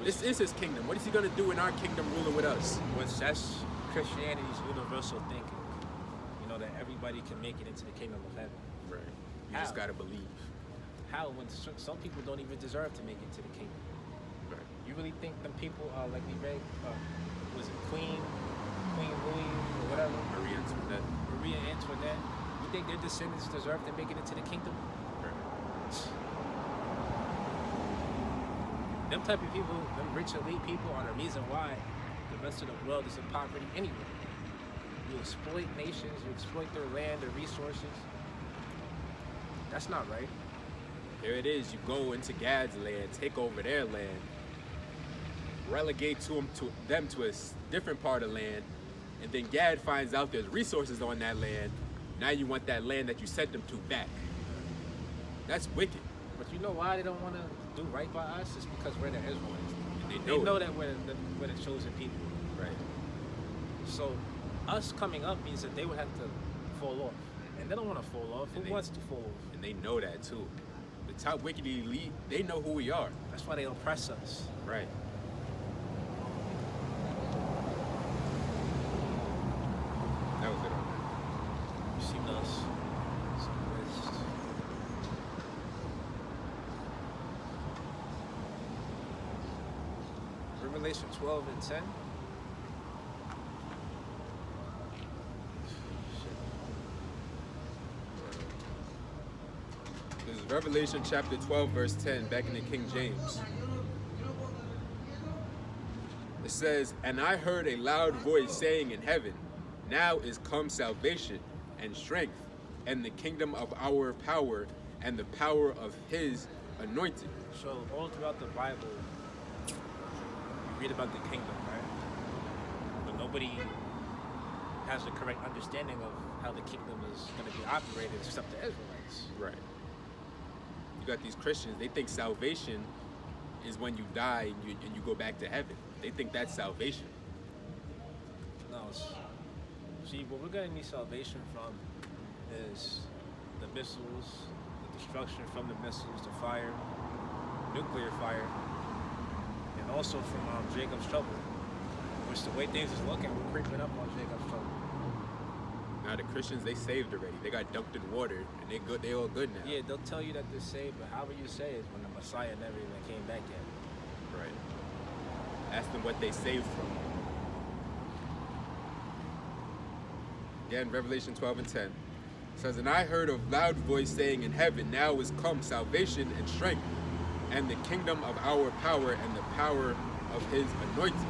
Speaker 2: This is his kingdom. What is he going to do in our kingdom ruling with us?
Speaker 1: That's Christianity's universal thinking. You know, that everybody can make it into the kingdom of heaven.
Speaker 2: Right. You just got to believe.
Speaker 1: How? When some people don't even deserve to make it to the kingdom.
Speaker 2: Right.
Speaker 1: You really think them people are like we read, was it Queen Louis or whatever? Maria Antoinette. You think their descendants deserve to make it into the kingdom?
Speaker 2: Right.
Speaker 1: Them type of people, them rich elite people, are the reason why the rest of the world is in poverty anyway. You exploit nations, you exploit their land, their resources. That's not right.
Speaker 2: Here it is. You go into Gad's land, take over their land, relegate them to a different part of land, and then Gad finds out there's resources on that land. Now you want that land that you sent them to back. That's wicked.
Speaker 1: But you know why they don't want to do right by us? It's because we're the Israelites.
Speaker 2: And
Speaker 1: They know that we're the chosen people.
Speaker 2: Right.
Speaker 1: So us coming up means that they would have to fall off. And they don't want to fall off. Who wants to fall off?
Speaker 2: And they know that too. The top wicked elite, they know who we are.
Speaker 1: That's why they oppress us.
Speaker 2: Right. That was it on that.
Speaker 1: You've seen us. Some list. Revelation 12 and 10.
Speaker 2: This is Revelation chapter 12, verse 10, back in the King James. It says, "And I heard a loud voice saying in heaven, now is come salvation and strength, and the kingdom of our power, and the power of his anointed."
Speaker 1: So all throughout the Bible, you read about the kingdom, right? But nobody has the correct understanding of how the kingdom is going to be operated except the Israelites.
Speaker 2: Right. You got these Christians, they think salvation is when you die and you go back to heaven. They think that's salvation.
Speaker 1: No, see, what we're going to need salvation from is the missiles, the destruction from the missiles, the fire, nuclear fire, and also from Jacob's trouble. Which the way things is looking, we're creeping up on Jacob's trouble.
Speaker 2: Now the Christians, they saved already. They got dunked in water, and they good. They all good now.
Speaker 1: Yeah, they'll tell you that they're saved, but however you say it, when the Messiah never even came back yet.
Speaker 2: Right. Ask them what they saved from. Again, Revelation 12 and 10 says, "And I heard a loud voice saying in heaven, now is come salvation and strength, and the kingdom of our power, and the power of his anointed.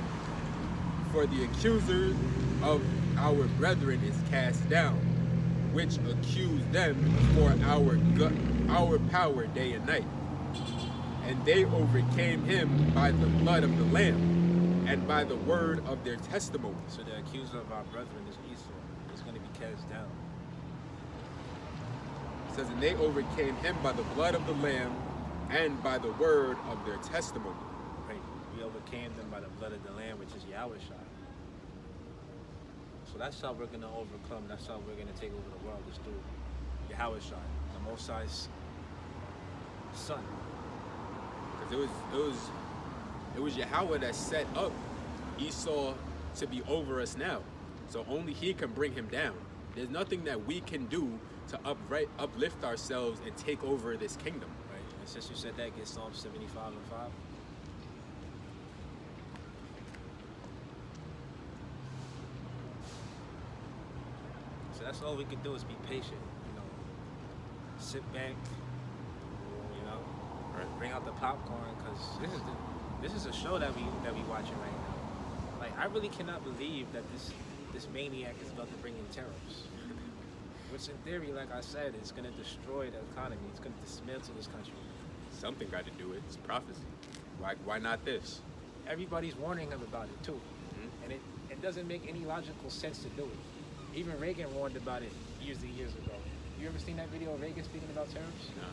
Speaker 2: For the accuser of our brethren is cast down, which accused them before our power day and night. And they overcame him by the blood of the Lamb, and by the word of their testimony."
Speaker 1: So the accuser of our brethren is Esau. He's going to be cast down.
Speaker 2: It says, "And they overcame him by the blood of the Lamb, and by the word of their testimony."
Speaker 1: Right? We overcame them by the blood of the Lamb, which is Yahweh. So that's how we're going to overcome. That's how we're going to take over the world, is through Yahweh, the Most High's Son.
Speaker 2: Because it was Yahweh that set up Esau to be over us now. So only he can bring him down. There's nothing that we can do to uplift ourselves and take over this kingdom.
Speaker 1: Right? And since you said that, get Psalm 75 and 5. So that's all we can do is be patient, you know. Sit back, you know,
Speaker 2: Right.
Speaker 1: bring out the popcorn, because This is a show that we watching right now. Like, I really cannot believe that this maniac is about to bring in tariffs. Which in theory, like I said, is going to destroy the economy. It's going to dismantle this country.
Speaker 2: Something got to do it. It's prophecy. Why not this?
Speaker 1: Everybody's warning him about it too. And it doesn't make any logical sense to do it. Even Reagan warned about it years and years ago. You ever seen that video of Reagan speaking about tariffs?
Speaker 2: No.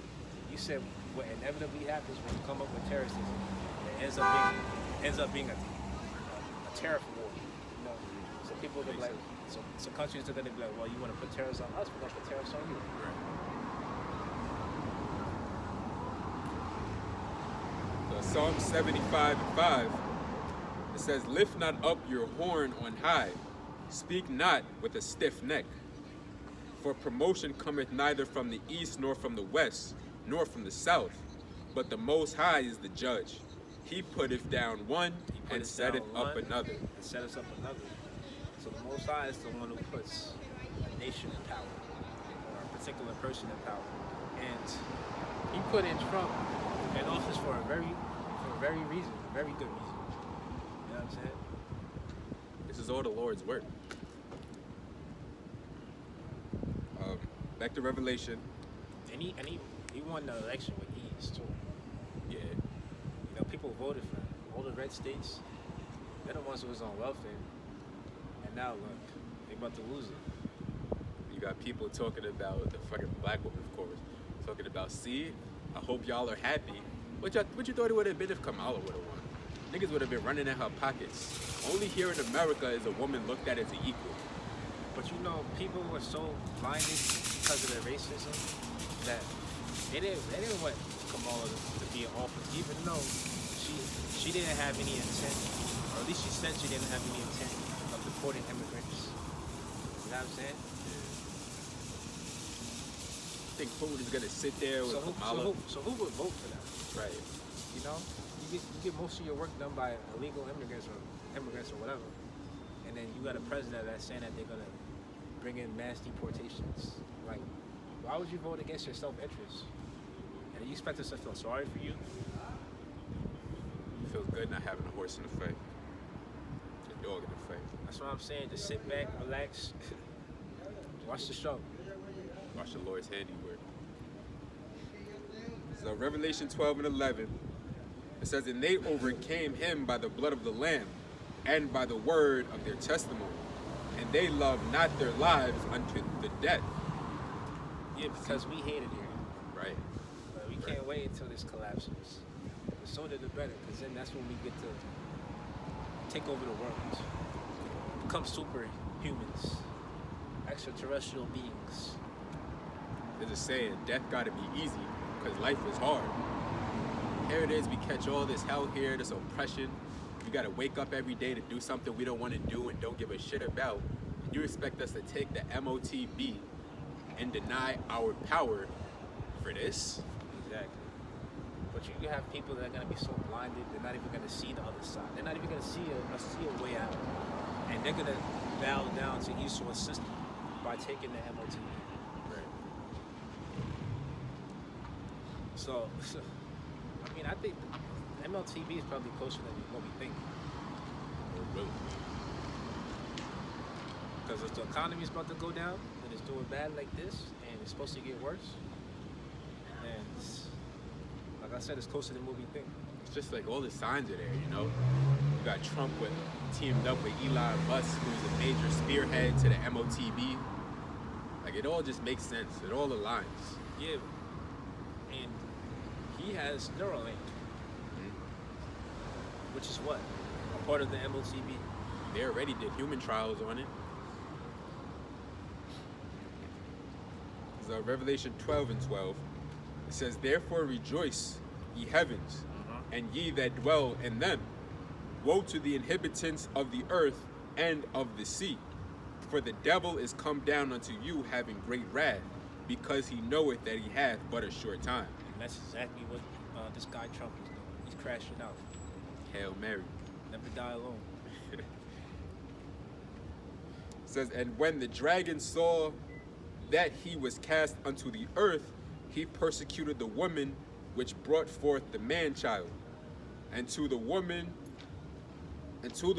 Speaker 1: You said what inevitably happens when you come up with terrorism, it ends up being a tariff war. You know, so people are like, so countries are gonna be like, well, you want to put tariffs on us, we're gonna put tariffs on you.
Speaker 2: Right. So Psalm 75:5, it says, "Lift not up your horn on high, speak not with a stiff neck. For promotion cometh neither from the east nor from the west, nor from the south, but the Most High is the judge. He putteth down one and setteth up another."
Speaker 1: And setteth up another. So the Most High is the one who puts a nation in power, or a particular person in power. And he put in Trump in office for a very reason, a very good reason. You know what I'm saying?
Speaker 2: This is all the Lord's work. Back to Revelation.
Speaker 1: And he won the election with ease too.
Speaker 2: Yeah.
Speaker 1: You know, people voted for him. All the red states, they're the ones who was on welfare. And now look, they about to lose it.
Speaker 2: You got people talking about the fucking black woman, of course. Talking about, see, I hope y'all are happy. What you thought it would have been if Kamala would have won? Niggas would have been running in her pockets. Only here in America is a woman looked at as an equal.
Speaker 1: But you know, people were so blinded because of their racism that they didn't want Kamala to be in office, even though she didn't have any intent, or at least she said she didn't have any intent of deporting immigrants. You know what I'm saying?
Speaker 2: I think Putin is gonna sit there with Kamala.
Speaker 1: So who would vote for that?
Speaker 2: Right.
Speaker 1: You know, you get most of your work done by illegal immigrants or whatever, and then you got a president that's saying that they're gonna bring in mass deportations. Like, why would you vote against your self-interest? And you expect us to feel sorry for you?
Speaker 2: It feels good not having a horse in the fight. A dog in the fight.
Speaker 1: That's what I'm saying. Just sit back, relax, watch the show.
Speaker 2: Watch the Lord's handiwork. So Revelation 12:11, it says, "And they overcame him by the blood of the Lamb, and by the word of their testimony, and they loved not their lives unto the death."
Speaker 1: Yeah, because we hate it here.
Speaker 2: Right.
Speaker 1: But we can't wait until this collapses. The sooner the better, because then that's when we get to take over the world. Become superhumans, extraterrestrial beings.
Speaker 2: There's a saying, death gotta be easy, because life is hard. Here it is, we catch all this hell here, this oppression. We gotta wake up every day to do something we don't want to do and don't give a shit about. You expect us to take the MOTB and deny our power for this?
Speaker 1: Exactly. But you have people that are gonna be so blinded, they're not even gonna see the other side. They're not even gonna see a way out. And they're gonna bow down to Esau's system by taking the MOTB.
Speaker 2: Right.
Speaker 1: So, I mean, I think the MLTB is probably closer than what we think.
Speaker 2: Really?
Speaker 1: Because if the economy is about to go down and it's doing bad like this and it's supposed to get worse, then like I said, it's closer than what we think.
Speaker 2: It's just like all the signs are there, you know? You got Trump teamed up with Elon Musk, who's a major spearhead to the MOTB. Like, it all just makes sense. It all aligns.
Speaker 1: Yeah. And he has Neuralink, which is what? A part of the MLTB.
Speaker 2: They already did human trials on it. So Revelation 12:12, it says, "Therefore rejoice, ye heavens, and ye that dwell in them. Woe to the inhabitants of the earth and of the sea. For the devil is come down unto you having great wrath, because he knoweth that he hath but a short time."
Speaker 1: And that's exactly what this guy Trump is doing. He's crashing out.
Speaker 2: Hail Mary.
Speaker 1: Never die alone.
Speaker 2: It says, "And when the dragon saw that he was cast unto the earth, he persecuted the woman which brought forth the man-child, And to the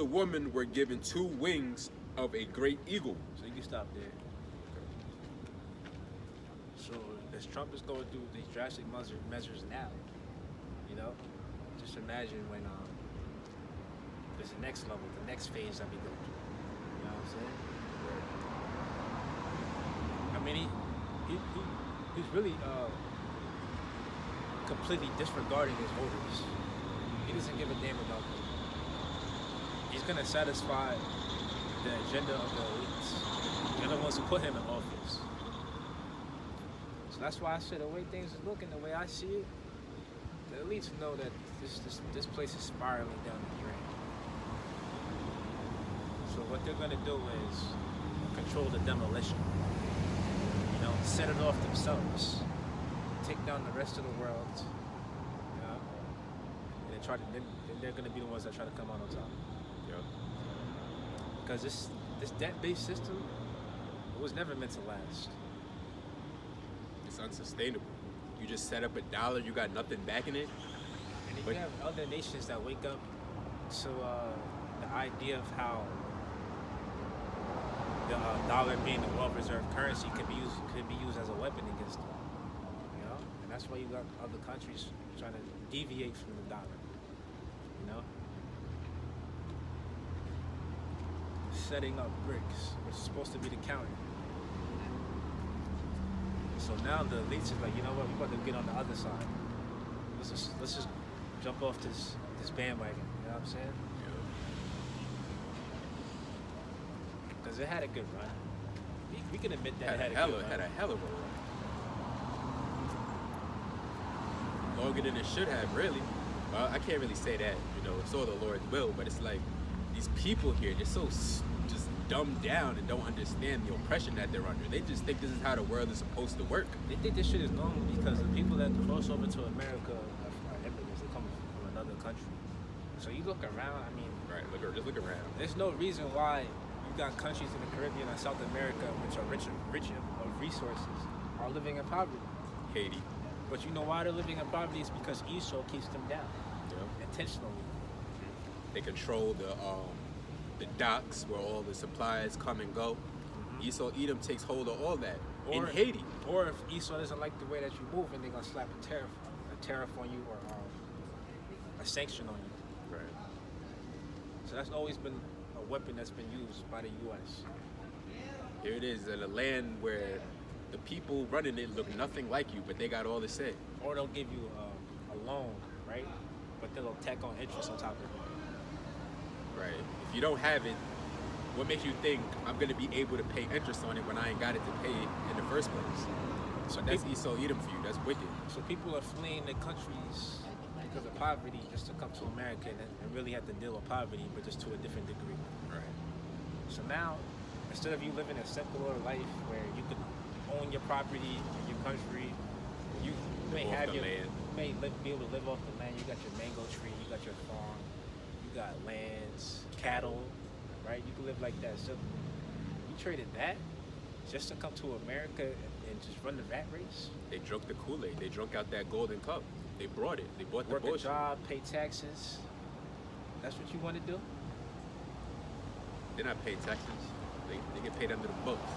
Speaker 2: woman were given 2 wings of a great eagle.
Speaker 1: So you can stop there. So as Trump is going through these drastic measures now, you know, just imagine when there's the next level, the next phase that we go through. You know what I'm saying? I mean, he's really completely disregarding his voters. He doesn't give a damn about them. He's gonna satisfy the agenda of the elites. They're the ones who put him in office. So that's why I said the way things are looking, the way I see it, the elites know that this place is spiraling down the drain. So what they're gonna do is control the demolition. You know, set it off themselves, take down the rest of the world. You know, and then they're gonna be the ones that try to come out on top.
Speaker 2: Yep.
Speaker 1: Because this debt-based system, it was never meant to last.
Speaker 2: It's unsustainable. You just set up $1, you got nothing back in it.
Speaker 1: And then you have other nations that wake up to the idea of how the dollar being the world-reserve currency could be used as a weapon against them. You know, and that's why you got other countries trying to deviate from the dollar. You know, setting up bricks, which is supposed to be the counter. So now the elites is like, you know what, we about to get on the other side. Let's just jump off this bandwagon. You know what I'm saying? Because it had a good run. We can admit that it had a good run.
Speaker 2: Had a hell of a run. Longer than it should have, really. Well, I can't really say that. You know, it's all the Lord's will, but it's like these people here, they're so just dumbed down and don't understand the oppression that they're under. They just think this is how the world is supposed to work.
Speaker 1: They think this shit is normal because the people that cross over to America are immigrants. They come from another country. So you look around, I mean...
Speaker 2: Right, just look around.
Speaker 1: There's no reason why you got countries in the Caribbean and South America which are rich of resources are living in poverty.
Speaker 2: Haiti.
Speaker 1: But you know why they're living in poverty? It's because Esau keeps them down.
Speaker 2: Yep.
Speaker 1: Intentionally.
Speaker 2: They control the docks where all the supplies come and go. Mm-hmm. Esau Edom takes hold of all that in Haiti.
Speaker 1: Or if Esau doesn't like the way that you move, and they're gonna slap a tariff on you or a sanction on you.
Speaker 2: Right.
Speaker 1: So that's always been a weapon that's been used by the U.S.
Speaker 2: Here it is, in a land where the people running it look nothing like you, but they got all to say.
Speaker 1: Or they'll give you a loan, right? But they'll tack on interest on top of it.
Speaker 2: Right. If you don't have it, what makes you think I'm going to be able to pay interest on it when I ain't got it to pay in the first place? So that's Esau Edom for you. That's wicked.
Speaker 1: So people are fleeing their countries because of poverty just to come to America and really have to deal with poverty, but just to a different degree.
Speaker 2: Right.
Speaker 1: So now, instead of you living a simpler life where you could own your property in your country, you may have your land. You may be able to live off the land. You got your mango tree, you got your farm, you got lands, cattle, right? You can live like that. So you traded that just to come to America and just run the rat race?
Speaker 2: They drunk the Kool-Aid. They drunk out that golden cup. They brought it. They bought the bullshit.
Speaker 1: Work a job, pay taxes. That's what you want to do?
Speaker 2: They're not paying taxes. They get paid under the books.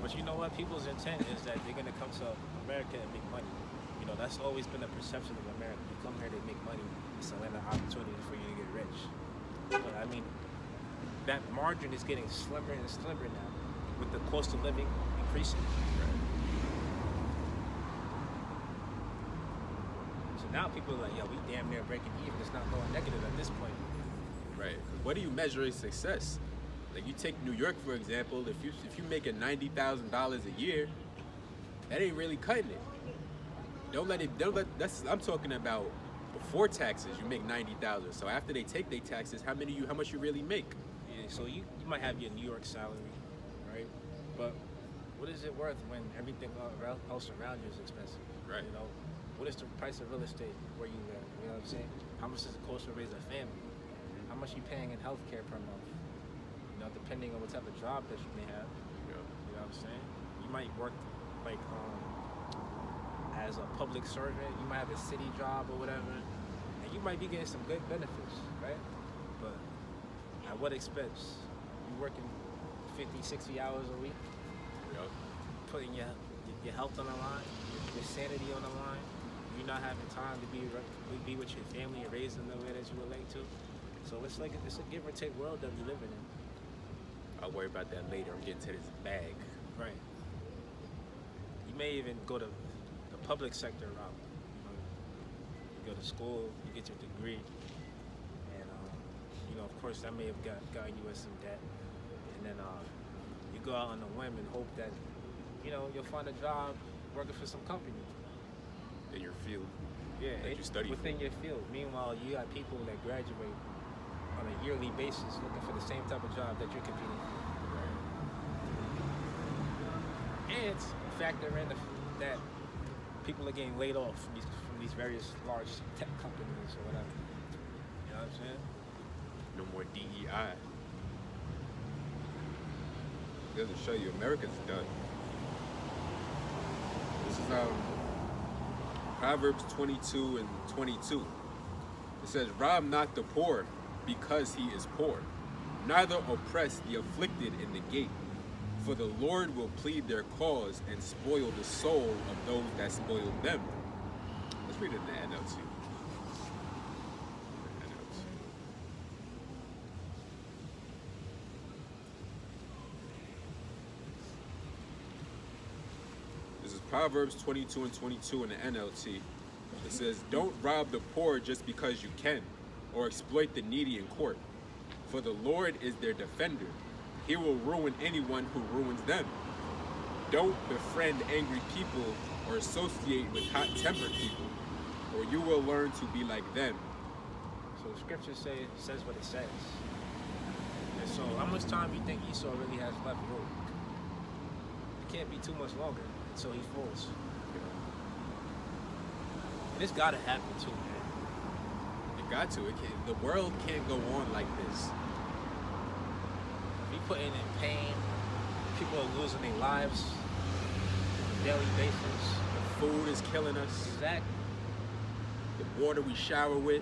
Speaker 1: But you know what? People's intent is that they're going to come to America and make money. You know, that's always been the perception of America. You come here to make money. It's a land of opportunity for you to get rich. But I mean, that margin is getting slimmer and slimmer now with the cost of living increasing.
Speaker 2: Right.
Speaker 1: So now people are like, yo, we damn near breaking even. It's not going negative at this point.
Speaker 2: Right. What do you measure as success? Like you take New York for example. If you making $90,000 a year, that ain't really cutting it. I'm talking about before taxes. You make $90,000. So after they take their taxes, how much you really make?
Speaker 1: Yeah. So you might have your New York salary, right? But what is it worth when everything else around you is expensive?
Speaker 2: Right.
Speaker 1: You know, what is the price of real estate where you live? You know what I'm saying? How much does it cost to raise a family? How much you paying in healthcare per month? You know, depending on what type of job that you may have.
Speaker 2: Yeah.
Speaker 1: You know what I'm saying? You might work like as a public servant. You might have a city job or whatever, and you might be getting some good benefits, right? But at what expense? You working 50, 60 hours a week,
Speaker 2: Yup.
Speaker 1: putting your health on the line, your sanity on the line. You're not having time to be with your family and raise them the way that you would like to. So it's a give or take world that we living in.
Speaker 2: I'll worry about that later. I'm getting to this bag.
Speaker 1: Right. You may even go to the public sector route. You go to school, you get your degree, and of course that may have gotten you in some debt. And then you go out on a whim and hope that you'll find a job working for some company.
Speaker 2: In your field.
Speaker 1: Yeah,
Speaker 2: that you study
Speaker 1: within
Speaker 2: for.
Speaker 1: your field. Meanwhile, you got people that graduate on a yearly basis looking for the same type of job that you're competing for. And factor in that people are getting laid off from these various large tech companies or whatever. You know what I'm saying?
Speaker 2: No more DEI. It doesn't show you America's done. This is Proverbs 22 and 22. It says, rob not the poor because he is poor, neither oppress the afflicted in the gate. For the Lord will plead their cause and spoil the soul of those that spoil them. Let's read it in the NLT. This is Proverbs 22 and 22 in the NLT. It says, don't rob the poor just because you can, or exploit the needy in court. For the Lord is their defender. He will ruin anyone who ruins them. Don't befriend angry people or associate with hot-tempered people, or you will learn to be like them.
Speaker 1: So scripture says what it says. And so how much time do you think Esau really has left rule? It can't be too much longer until he falls. And it's gotta happen too, man.
Speaker 2: It got to. The world can't go on like this.
Speaker 1: We putting in pain. People are losing their lives on a daily basis.
Speaker 2: The food is killing us.
Speaker 1: Exactly.
Speaker 2: The water we shower with.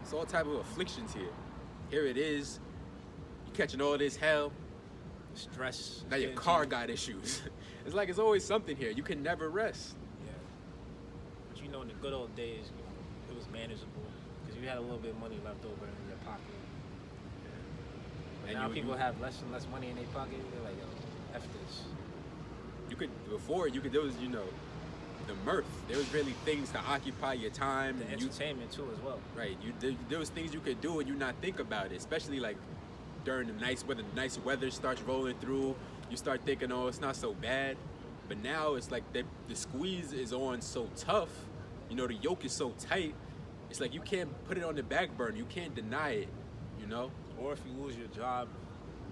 Speaker 2: It's all type of afflictions here. Here it is. You catching all this hell.
Speaker 1: Stress.
Speaker 2: Now your car got issues. It's like it's always something here. You can never rest.
Speaker 1: Yeah. But in the good old days, it was manageable because you had a little bit of money left over in your pocket. But
Speaker 2: And
Speaker 1: now
Speaker 2: you
Speaker 1: people have less and less money in their pocket. They're like, yo, F this.
Speaker 2: There was, the mirth. There was really things to occupy your time.
Speaker 1: The entertainment too as well.
Speaker 2: Right. There was things you could do and you not think about it, especially like during the nice weather starts rolling through. You start thinking, oh, it's not so bad. But now it's like the squeeze is on so tough. The yoke is so tight. It's like you can't put it on the back burner. You can't deny it,
Speaker 1: Or if you lose your job,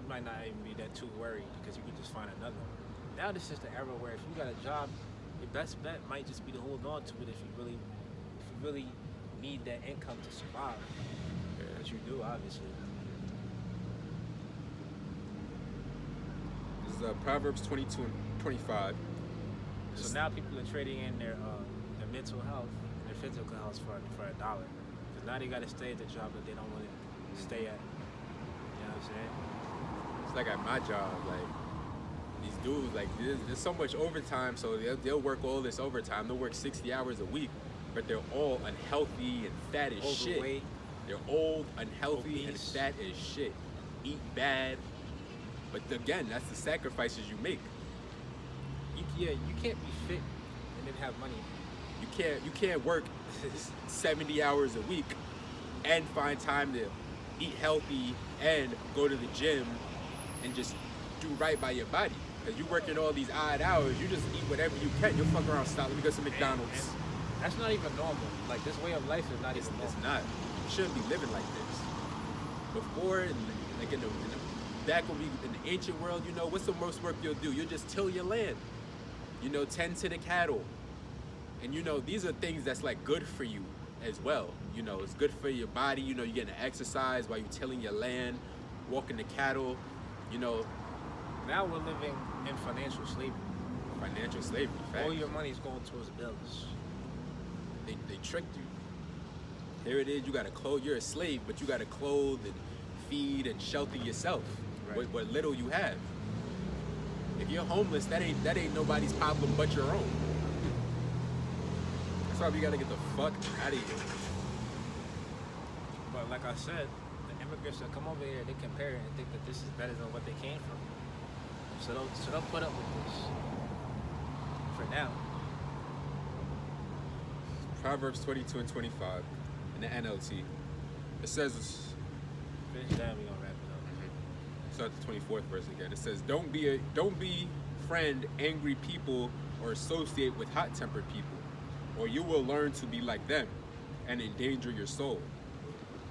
Speaker 1: you might not even be that too worried because you could just find another one. Now this is the era where if you got a job, your best bet might just be to hold on to it if you really need that income to survive.
Speaker 2: Yeah.
Speaker 1: Which you do, obviously.
Speaker 2: This is Proverbs 22 and 25.
Speaker 1: So now people are trading in their mental health and their physical health for $1. Because now they got to stay at the job that they don't want to stay at. You know what I'm saying?
Speaker 2: It's like at my job, like these dudes, like there's so much overtime, so they'll work all this overtime. They'll work 60 hours a week, but they're all unhealthy and fat as shit.
Speaker 1: Overweight.
Speaker 2: They're old, unhealthy,
Speaker 1: Obese.
Speaker 2: and fat as shit. Eat bad. But again, that's the sacrifices you make.
Speaker 1: You can't be fit and then have money.
Speaker 2: You can't work 70 hours a week and find time to eat healthy and go to the gym and just do right by your body. Because you're working all these odd hours, you just eat whatever you can. You'll fuck around, stop, let me go to McDonald's.
Speaker 1: And that's not even normal. Like, this way of life is not
Speaker 2: It's
Speaker 1: even normal.
Speaker 2: not. You shouldn't be living like this. Before, in the back when we in the ancient world, what's the most work you'll do? You'll just till your land. Tend to the cattle. And these are things that's like good for you as well. It's good for your body. You're getting exercise while you're tilling your land, walking the cattle.
Speaker 1: Now we're living in financial slavery.
Speaker 2: financial slavery. Facts.
Speaker 1: All your money is going towards bills.
Speaker 2: They tricked you. Here it is. You gotta clothe. You're a slave, but you gotta clothe and feed and shelter yourself with what little you have. If you're homeless, that ain't nobody's problem but your own. That's why we gotta get the fuck out of here.
Speaker 1: But like I said, the immigrants that come over here, they compare it and think that this is better than what they came from. So they'll put up with this for now.
Speaker 2: Proverbs 22 and 25 in the NLT. It says,
Speaker 1: Finish that, we gonna wrap it up.
Speaker 2: start the 24th verse again. It says, don't be friend angry people or associate with hot-tempered people, or you will learn to be like them and endanger your soul.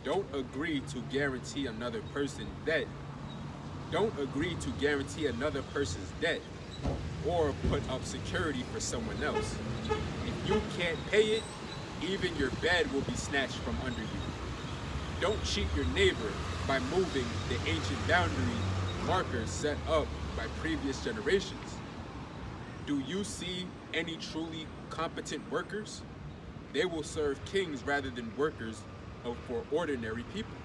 Speaker 2: Don't agree to guarantee another person's debt. Don't agree to guarantee another person's debt or put up security for someone else. If you can't pay it, even your bed will be snatched from under you. Don't cheat your neighbor by moving the ancient boundary markers set up by previous generations. Do you see any truly competent workers? They will serve kings rather than workers for ordinary people.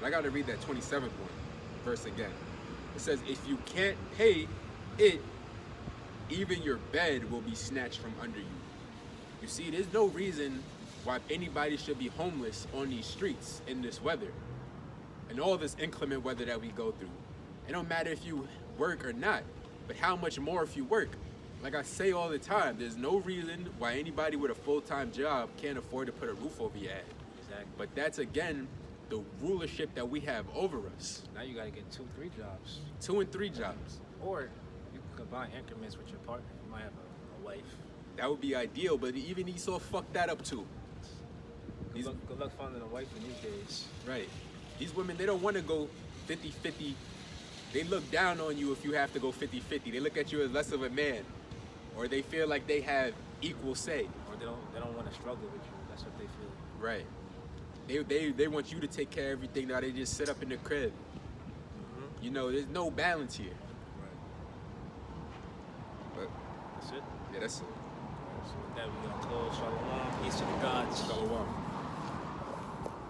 Speaker 2: But I gotta read that 27th one, verse again. It says, if you can't pay it, even your bed will be snatched from under you. You see, there's no reason why anybody should be homeless on these streets in this weather and all this inclement weather that we go through. It don't matter if you work or not, but how much more if you work. Like I say all the time, there's no reason why anybody with a full-time job can't afford to put a roof over your head.
Speaker 1: Exactly.
Speaker 2: But that's, again, the rulership that we have over us.
Speaker 1: Now you gotta get 2, 3 jobs.
Speaker 2: 2 and 3 jobs.
Speaker 1: Or you can combine increments with your partner. You might have a wife.
Speaker 2: That would be ideal, but even Esau fucked that up too.
Speaker 1: Good luck finding a wife in these days.
Speaker 2: Right. These women, they don't want to go 50-50. They look down on you if you have to go 50-50. They look at you as less of a man. Or they feel like they have equal say.
Speaker 1: Or they don't want to struggle with you. That's what they feel.
Speaker 2: Right. They want you to take care of everything. Now they just sit up in the crib.
Speaker 1: Mm-hmm.
Speaker 2: You know, there's no balance here.
Speaker 1: Right.
Speaker 2: But
Speaker 1: That's it.
Speaker 2: yeah, that's it.
Speaker 1: So with that, we're gonna close. Shalom. Peace to the gods.
Speaker 2: Shalom.